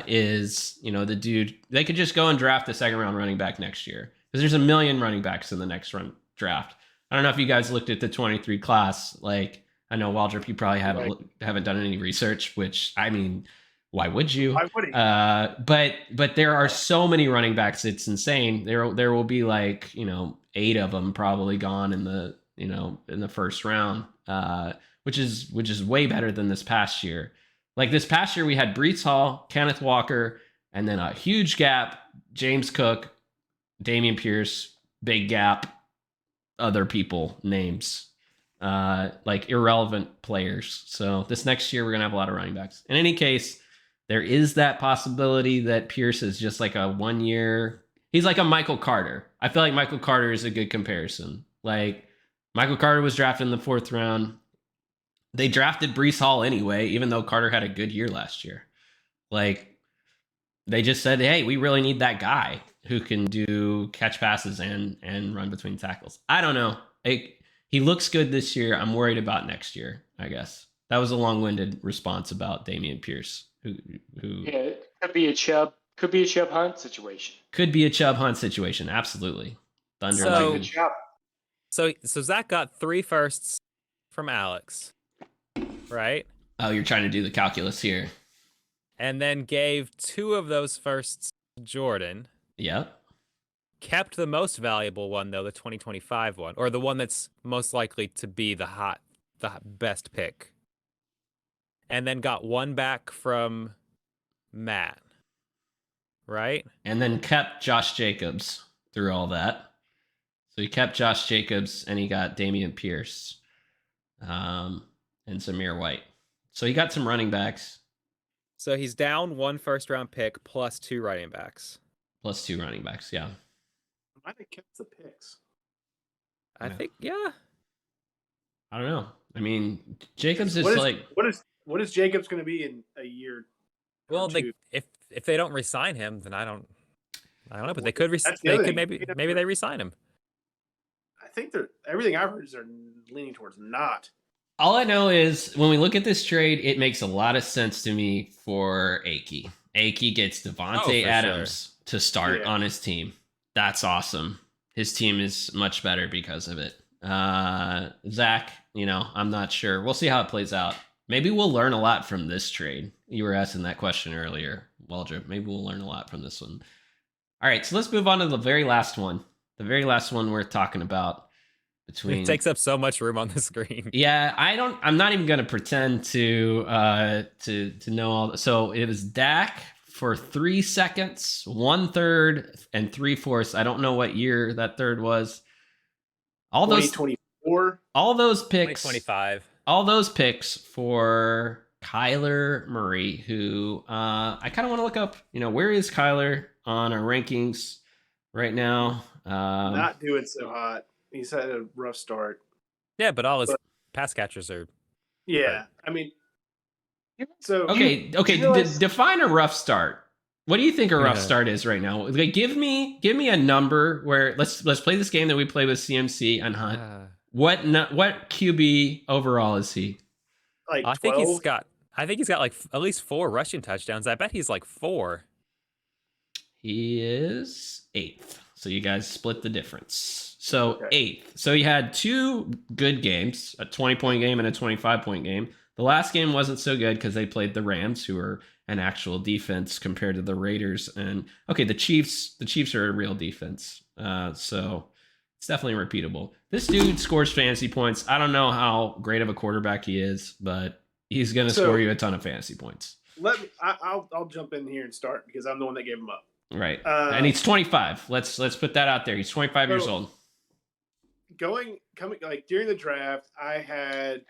is, you know, the dude, they could just go and draft a 2nd round running back next year because there's a million running backs in the next draft. I don't know if you guys looked at the 23 class. Like, I know, Waldrop, you probably haven't done any research, which, I mean, why would you? Why would he? But there are so many running backs, it's insane. There will be like, you know, 8 of them probably gone in the 1st round, which is way better than this past year. Like, this past year we had Breece Hall, Kenneth Walker, and then a huge gap, James Cook, Damian Pierce, big gap, other people names, like irrelevant players. So this next year we're gonna have a lot of running backs. In any case, there is that possibility that Pierce is just like a 1 year. He's like a Michael Carter. I feel like Michael Carter is a good comparison. Like, Michael Carter was drafted in the 4th round. They drafted Breece Hall anyway, even though Carter had a good year last year. Like, they just said, hey, we really need that guy who can do catch passes and run between tackles. I don't know. He looks good this year. I'm worried about next year, I guess. That was a long-winded response about Damian Pierce, who Yeah, it could be a Chubb Hunt situation. Could be a Chubb Hunt situation, absolutely. Thunder So- Lightning. So Zach got 3 firsts from Alex, right? Oh, you're trying to do the calculus here. And then gave 2 of those firsts to Jordan. Yep. Kept the most valuable one though, the 2025 one, or the one that's most likely to be the best pick. And then got 1 back from Matt. right? and then kept Josh Jacobs through all that. So he kept Josh Jacobs, and he got Damian Pierce, and Zamir White. So he got some running backs. So he's down 1 first-round pick plus 2 running backs. Plus 2 running backs, yeah. Might have kept the picks. I Yeah. think, yeah. I don't know. I mean, Jacobs is what is Jacobs going to be in a year? Well, two? if they don't re-sign him, then I don't know. But they could That's the other thing. maybe they re-sign him. I think everything I've heard is they're leaning towards not. All I know is when we look at this trade, it makes a lot of sense to me for Aki. Aki gets Devontae Adams to start on his team. That's awesome. His team is much better because of it. Zach, I'm not sure. We'll see how it plays out. Maybe we'll learn a lot from this trade. You were asking that question earlier, Waldrop. Maybe we'll learn a lot from this one. All right, so let's move on to the very last one. The very last one we're talking about. It takes up so much room on the screen. Yeah, I'm not even gonna pretend to know all. So it was Dak for 3 seconds, 1/3, and 3/4. I don't know what year that third was. All 2024. All those picks. 2025. All those picks for Kyler Murray, who I kind of want to look up. Where is Kyler on our rankings right now? Not doing so hot. He's had a rough start. Yeah, but all his pass catchers are. Yeah, I mean, so okay. Define a rough start. What do you think a rough start is right now? Like, give me a number where let's play this game that we play with CMC and Hunt. What QB overall is he? Like 12? I think he's got like at least 4 rushing touchdowns. I bet he's like 4. He is 8th. So you guys split the difference. So 8th. So he had 2 good games, a 20-point game and a 25-point game. The last game wasn't so good because they played the Rams, who are an actual defense compared to the Raiders. And the Chiefs are a real defense. So it's definitely repeatable. This dude scores fantasy points. I don't know how great of a quarterback he is, but he's going to score you a ton of fantasy points. I'll jump in here and start because I'm the one that gave him up. Right. And he's 25. Let's put that out there. He's 25 years old. Coming during the draft, I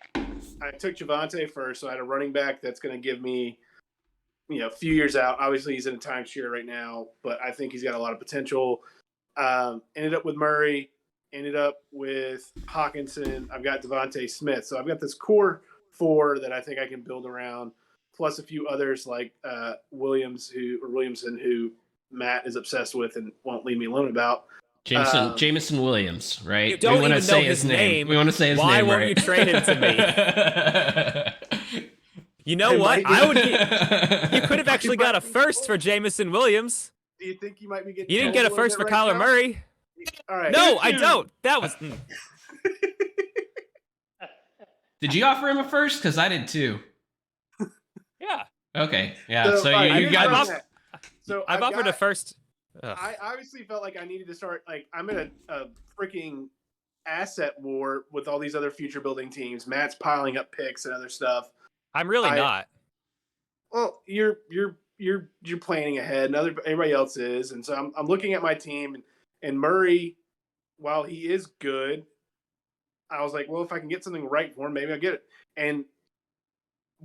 took Javonte first, so I had a running back that's going to give me, a few years out. Obviously, he's in a timeshare right now, but I think he's got a lot of potential. Ended up with Murray, ended up with Hawkinson. I've got Devontae Smith, so I've got this core 4 that I think I can build around, plus a few others like Williamson, who Matt is obsessed with and won't leave me alone about. Jameson Williams, right? You don't even know his name. We want to say his name. Why won't right? you trade him to me? You know what? You could have actually got a first for Jameson Williams. Do you think you might be getting? You didn't get a first for Kyler Murray. All right. No, I don't. That was. Did you offer him a first? Because I did too. Yeah. Okay. Yeah. So you got. I've offered a first. Ugh. I obviously felt like I needed to start. Like, I'm in a freaking asset war with all these other future building teams. Matt's piling up picks and other stuff. I'm really not. Well, you're planning ahead, and everybody else is, and so I'm looking at my team, and Murray, while he is good, I was like, well, if I can get something right for him, maybe I'll get it. And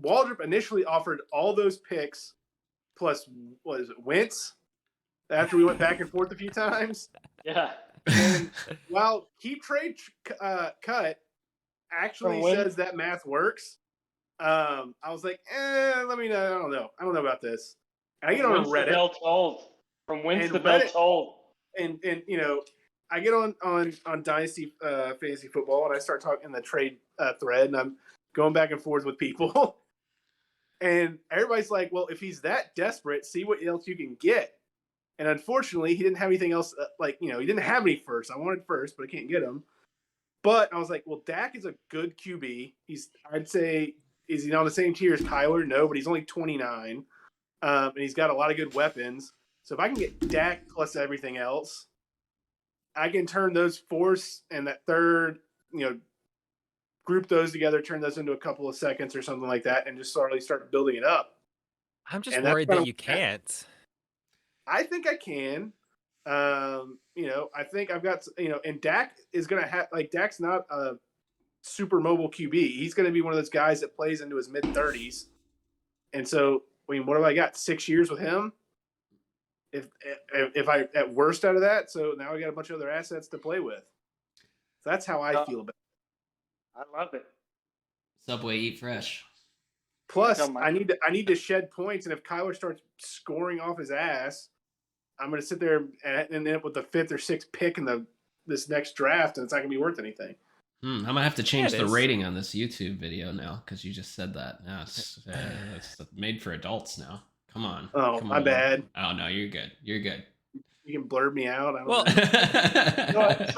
Waldrop initially offered all those picks plus what is it, Wentz? After we went back and forth a few times. Yeah. And while keep trade cut actually says that math works, I was like, let me know. I don't know about this. And I get on Reddit. Bell told. From whence the bell told. And I get on Dynasty fantasy football, and I start talking in the trade thread, and I'm going back and forth with people. And everybody's like, well, if he's that desperate, see what else you can get. And unfortunately, he didn't have anything else. He didn't have any first. I wanted first, but I can't get him. But I was like, well, Dak is a good QB. I'd say, is he on the same tier as Kyler? No, but he's only 29. And he's got a lot of good weapons. So if I can get Dak plus everything else, I can turn those fourths and that third, group those together, turn those into a couple of seconds or something like that, and just slowly start building it up. I'm just worried that you can't. I think I can. I think I've got, and Dak is going to have, like, Dak's not a super mobile QB. He's going to be one of those guys that plays into his mid 30s. And so, I mean, what have I got? 6 years with him? If I at worst out of that, so now I got a bunch of other assets to play with. So that's how I feel about it. I love it. Subway, eat fresh. Plus, I need to shed points, and if Kyler starts scoring off his ass, I'm going to sit there and end up with the 5th or 6th pick in this next draft, and it's not going to be worth anything. I'm going to have to change the rating on this YouTube video now because you just said that. Now it's made for adults now. Come on. Oh, come my on. bad. Oh, no, you're good. You're good. You can blurb me out. I don't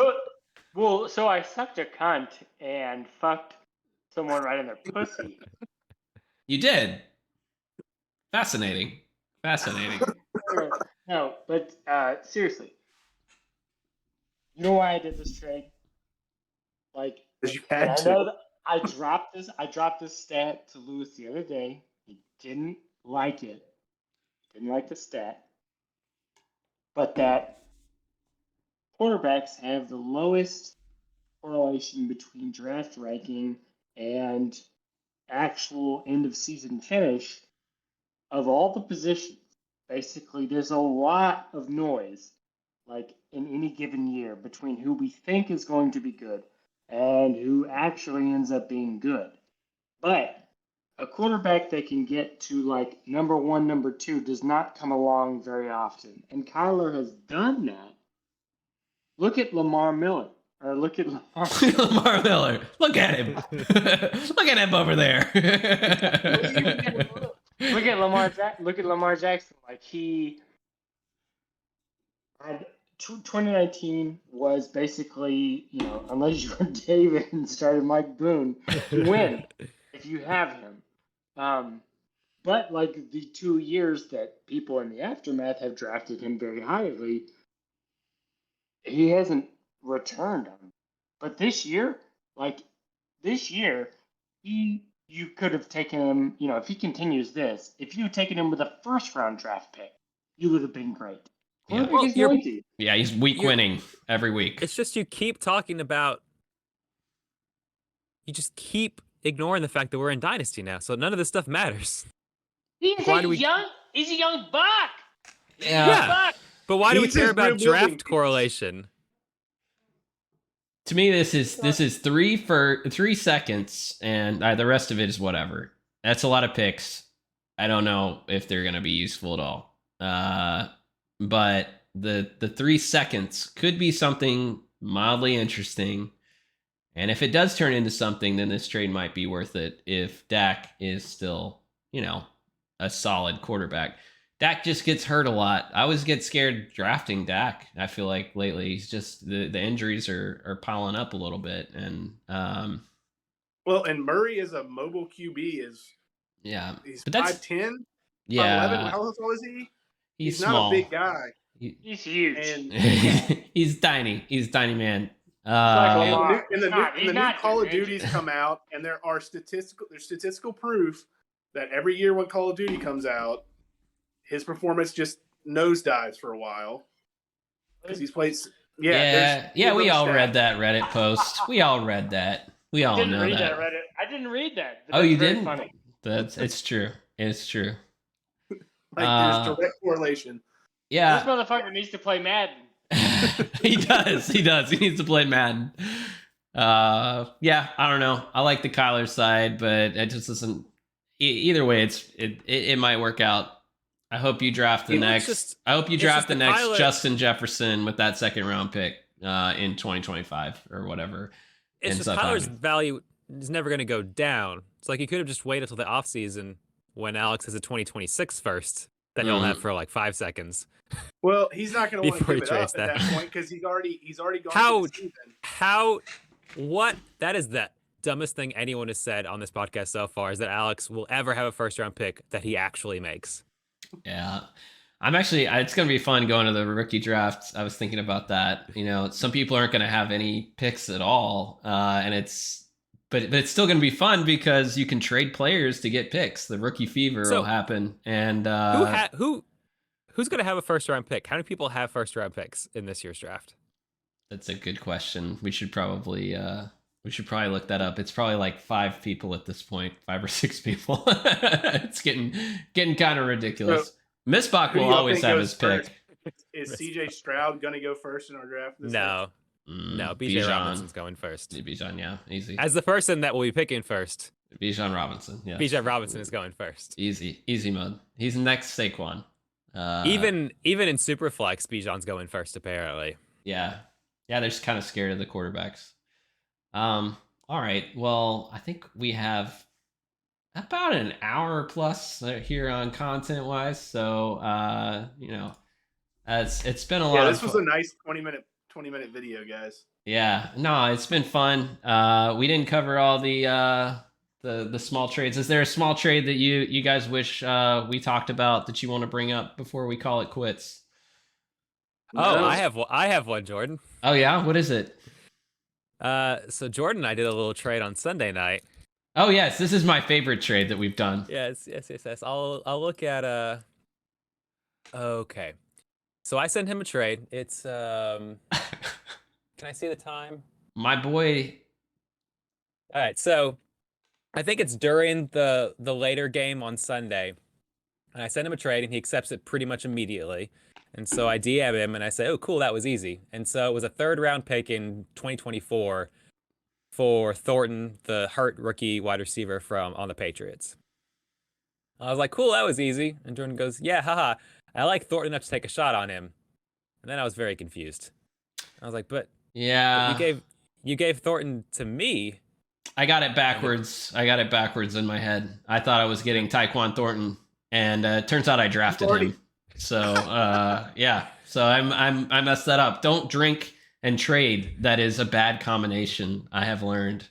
know. So I sucked a cunt and fucked someone right in their pussy. You did. Fascinating. No, but seriously. You know why I did this trade? Like, because you had to. I dropped this stat to Lewis the other day. He didn't like it. Didn't like the stat. But that quarterbacks have the lowest correlation between draft ranking and actual end of season finish of all the positions. Basically, there's a lot of noise, like in any given year, between who we think is going to be good and who actually ends up being good. But a quarterback that can get to like number 1, number 2 does not come along very often. And Kyler has done that. Look at Lamar Miller. Or look at Lamar Miller. Look at him. Look at him over there. Look at Lamar Jackson. Like, he had 2019 was basically, unless you were David and started Mike Boone, you win if you have him. But like the 2 years that people in the aftermath have drafted him very highly, he hasn't returned on. But this year, you could have taken him, if he continues this, if you had taken him with a first-round draft pick, you would have been great. Yeah, he's winning every week. It's just you keep talking about, you just keep ignoring the fact that we're in Dynasty now, so none of this stuff matters. He's a young buck. Yeah. But why do we care about draft correlation? To me, this is 3 seconds, and the rest of it is whatever. That's a lot of picks. I don't know if they're going to be useful at all. But the 3 seconds could be something mildly interesting. And if it does turn into something, then this trade might be worth it if Dak is still, a solid quarterback. Dak just gets hurt a lot. I always get scared drafting Dak. I feel like lately he's just the injuries are piling up a little bit. And well, and Murray is a mobile QB he's 5'10", yeah. 5'11". How tall is he? He's not small. a big guy. He's huge. And he's tiny. He's a tiny man. And the new Call of Duties come out, and there's statistical proof that every year when Call of Duty comes out, his performance just nosedives for a while because he's played. Yeah. We all read that Reddit post. We all read that. We all know that. I didn't read that. Oh, you didn't? Funny. It's true. It's true. There's direct correlation. Yeah. This motherfucker needs to play Madden. He does. He needs to play Madden. I don't know. I like the Kyler side, but it just doesn't. Either way, it might work out. I hope you draft the next. I hope you draft the next Kyler, Justin Jefferson with that 2nd round pick in 2025 or whatever. It's just Kyler's value is never going to go down. It's like you could have just waited till the offseason when Alex has a 2026 first that he'll have for like 5 seconds. Well, he's not going to want to give it up at that point because he's already gone. That is the dumbest thing anyone has said on this podcast so far is that Alex will ever have a 1st round pick that he actually makes. Yeah. It's going to be fun going to the rookie draft. I was thinking about that. Some people aren't going to have any picks at all. But it's still going to be fun because you can trade players to get picks. The rookie fever will happen. And Who's going to have a first round pick? How many people have first round picks in this year's draft? That's a good question. We should probably look that up. It's probably like 5 people at this point, 5 or 6 people. It's getting kind of ridiculous. Missbach Who do will y'all always think have goes his pick. first? Is CJ Stroud gonna go first in our draft? This year? No, BJ Robinson's going first. Bijan, yeah, easy. As the person that will be picking first, Bijan Robinson, yeah. BJ Robinson is going first. Easy mode. He's next Saquon. Even in Superflex, Bijan's going first apparently. Yeah, they're just kind of scared of the quarterbacks. All right. Well, I think we have about an hour plus here on content wise. So, it's been a lot. Yeah, this was a nice 20-minute video, guys. Yeah, no, it's been fun. We didn't cover all the small trades. Is there a small trade that you guys wish we talked about that you want to bring up before we call it quits? Oh, I have one, Jordan. Oh yeah, what is it? So Jordan and I did a little trade on Sunday night. Oh yes, this is my favorite trade that we've done. Yes. I'll look at okay. So I sent him a trade. It's can I see the time? My boy. All right, so I think it's during the later game on Sunday. And I sent him a trade and he accepts it pretty much immediately. And so I DM him and I say, "Oh, cool, that was easy." And so it was a 3rd round pick in 2024 for Thornton, the hurt rookie wide receiver on the Patriots. I was like, "Cool, that was easy." And Jordan goes, "Yeah, haha. I like Thornton enough to take a shot on him." And then I was very confused. I was like, "But yeah, you gave Thornton to me." I got it backwards. In my head. I thought I was getting Tyquan Thornton, and it turns out I drafted him. So yeah, so I messed that up. Don't drink and trade. That is a bad combination. I have learned,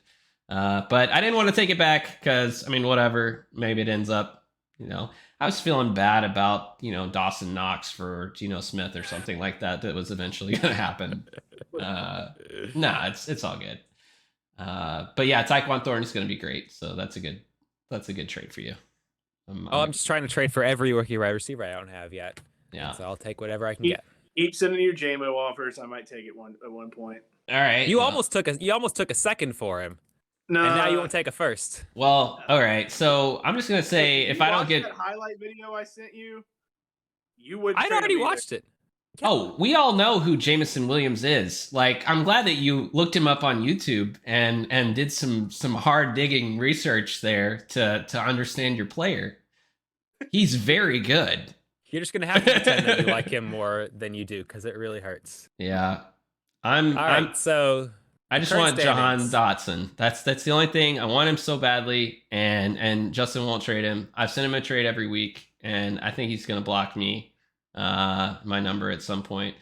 but I didn't want to take it back because I mean, whatever. Maybe it ends up, I was feeling bad about Dawson Knox for Geno Smith or something like that. That was eventually going to happen. Nah, it's all good. But yeah, Tyquan Thornton is going to be great. So that's a good trade for you. I'm just trying to trade for every rookie wide receiver I don't have yet. Yeah. So I'll take whatever I can get. Keep sending your JMO offers. I might take it at one point. All right. You almost took a second for him. No. And now you won't take a first. Well, all right. So I'm just gonna say if I don't get that highlight video I sent you, you would. I'd already watched it. Oh, we all know who Jamison Williams is. Like, I'm glad that you looked him up on YouTube and did some hard digging research there to understand your player. He's very good. You're just gonna have to pretend that you like him more than you do because it really hurts. Yeah, So I just want Jahan Dotson. That's the only thing. I want him so badly, and Justin won't trade him. I've sent him a trade every week, and I think he's gonna block me my number at some point.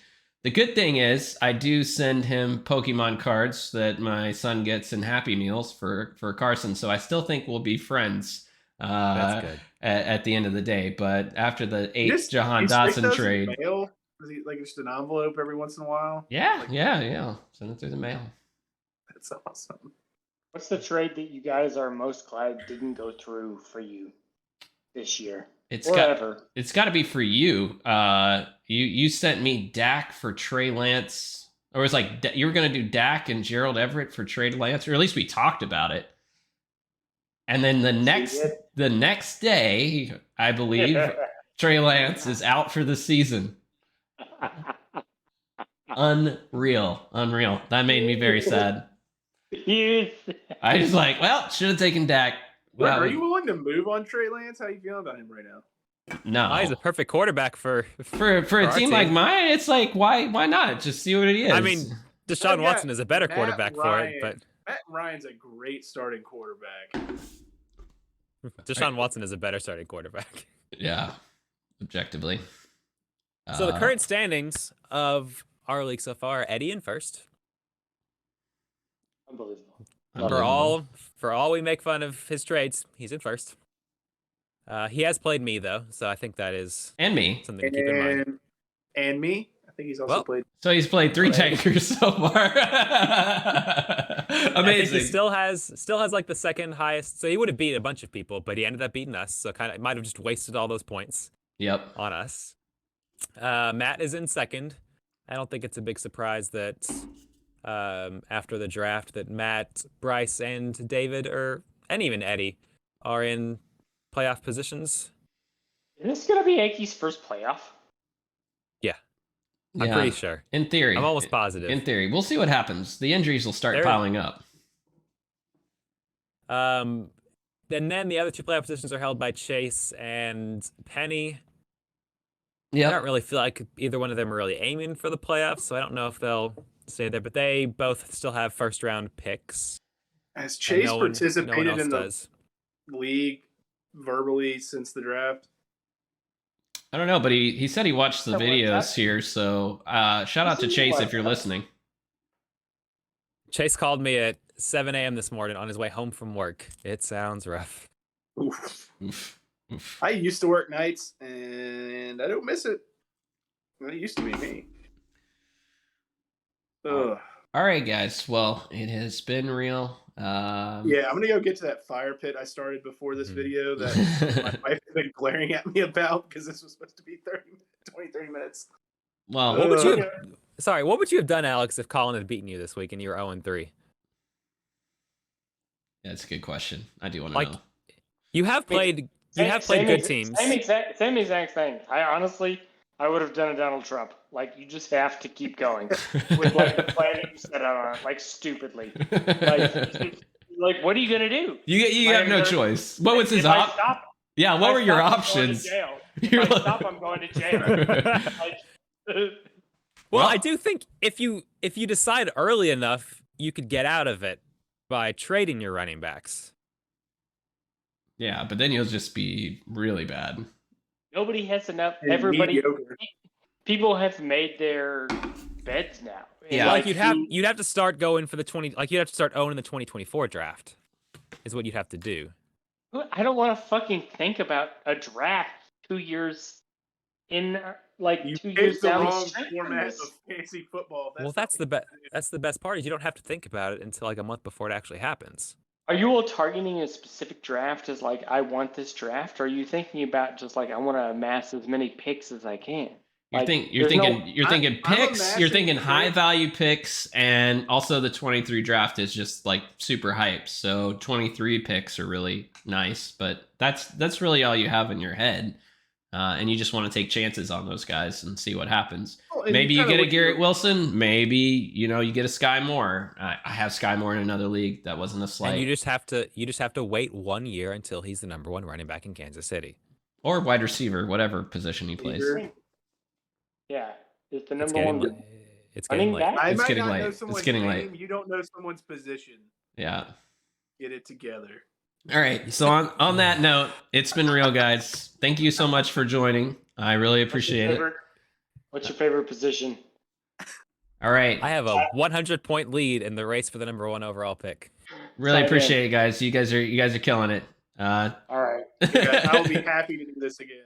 The good thing is I do send him Pokemon cards that my son gets in Happy Meals for Carson, so I still think we'll be friends. That's good. At the end of the day, but after the 8th Jahan Dotson trade, mail? Is he like just an envelope every once in a while? Yeah. Send it through the mail. That's awesome. What's the trade that you guys are most glad didn't go through for you this year? It's got to be for you. You sent me Dak for Trey Lance, or it was like you were going to do Dak and Gerald Everett for Trey Lance, or at least we talked about it. And then the next day, I believe Trey Lance is out for the season. Unreal. That made me very sad. I was like, well, should have taken Dak. Well, are you willing to move on Trey Lance? How you feeling about him right now? No, he's a perfect quarterback for a team like mine. It's like why not? Just see what it is. I mean, Deshaun Watson is a better quarterback for it, but Matt Ryan's a great starting quarterback. Deshaun Watson is a better starting quarterback. Yeah, objectively. So the current standings of our league so far: Eddie in first. Unbelievable. For all we make fun of his trades, he's in first. He has played me though, so I think that is something to keep in mind. And me, I think he's also played. So he's played 3 tankers so far. Amazing. He still has like the second highest. So he would have beat a bunch of people, but he ended up beating us. So kind of might have just wasted all those points. Yep. On us. Matt is in second. I don't think it's a big surprise that after the draft that Matt, Bryce, and David, and even Eddie, are in playoff positions. Is this gonna be Yankees' first playoff? I'm pretty sure. In theory. I'm almost positive. In theory. We'll see what happens. The injuries will start There- piling up. And then the other two playoff positions are held by Chase and Penny. I Yeah. don't really feel like either one of them are really aiming for the playoffs, so I don't know if they'll stay there. But they both still have first-round picks. Has and Chase no one participated else in the does. league verbally since the draft? I don't know, but he said he watched the So what's videos that? here, so shout out to Chase if you're listening. Chase called me at 7 a.m. this morning on his way home from work. It sounds rough. Oof. Oof. Oof. I used to work nights, and I don't miss it. It used to be me. Ugh. All right, guys. Well, it has been real. Yeah, I'm gonna go get to that fire pit I started before this video that my wife has been glaring at me about because this was supposed to be 30 minutes. Well, What would you Yeah. have, sorry, what would you have done, Alex, if Colin had beaten you this week and you were 0-3? that's a good question. I do want to Like, know. You have played good teams. Same exact thing. I would have done a Donald Trump. Like, you just have to keep going with like the plan that you set out on, like stupidly. Like what are you gonna do? You Like, have no choice. What was his If I op? stop, Yeah, if what I were your stop, I'm going to options? jail. If You're I like- stop, I'm going to jail. Like, Well, Well- I do think if you decide early enough, you could get out of it by trading your running backs. Yeah, but then you'll just be really bad. nobody has enough. And Everybody, mediocre. people have made their beds now. And, Yeah. Like who- you'd have to start going for the 20. Like you'd have to start owning the 2024 draft. Is what you'd have to do. I don't want to fucking think about a draft 2 years in, like You 2 years picked the down the wrong street from format this. of fantasy football. Well, that's the best. That's the best part is you don't have to think about it until like a month before it actually happens. Are you all targeting a specific draft as like I want this draft? Or are you thinking about just like I want to amass as many picks as I can? You're Like, thinking there's no- you're thinking I'm picks, you're amassing thinking picks. high value picks, and also the 23 draft is just like super hype. So 23 picks are really nice, but that's really all you have in your head. And you just want to take chances on those guys and see what happens. Maybe you get a Garrett Wilson. Maybe you get a Sky Moore. I have Sky Moore in another league. That wasn't a slight. And you just have to wait 1 year until he's the number one running back in Kansas City. Or wide receiver, whatever position he plays. Yeah, it's the It's number getting, one. it's getting Running late. back? I It's might getting not late. know It's someone's getting name. late. You don't know someone's position. Yeah. Get it together. All right. So on that note, it's been real, guys. Thank you so much for joining. I really appreciate it. What's your favorite position? All right. I have a 100-point lead in the race for the number one overall pick. Really Sign appreciate it, guys. You guys are killing it. All right. I will be happy to do this again.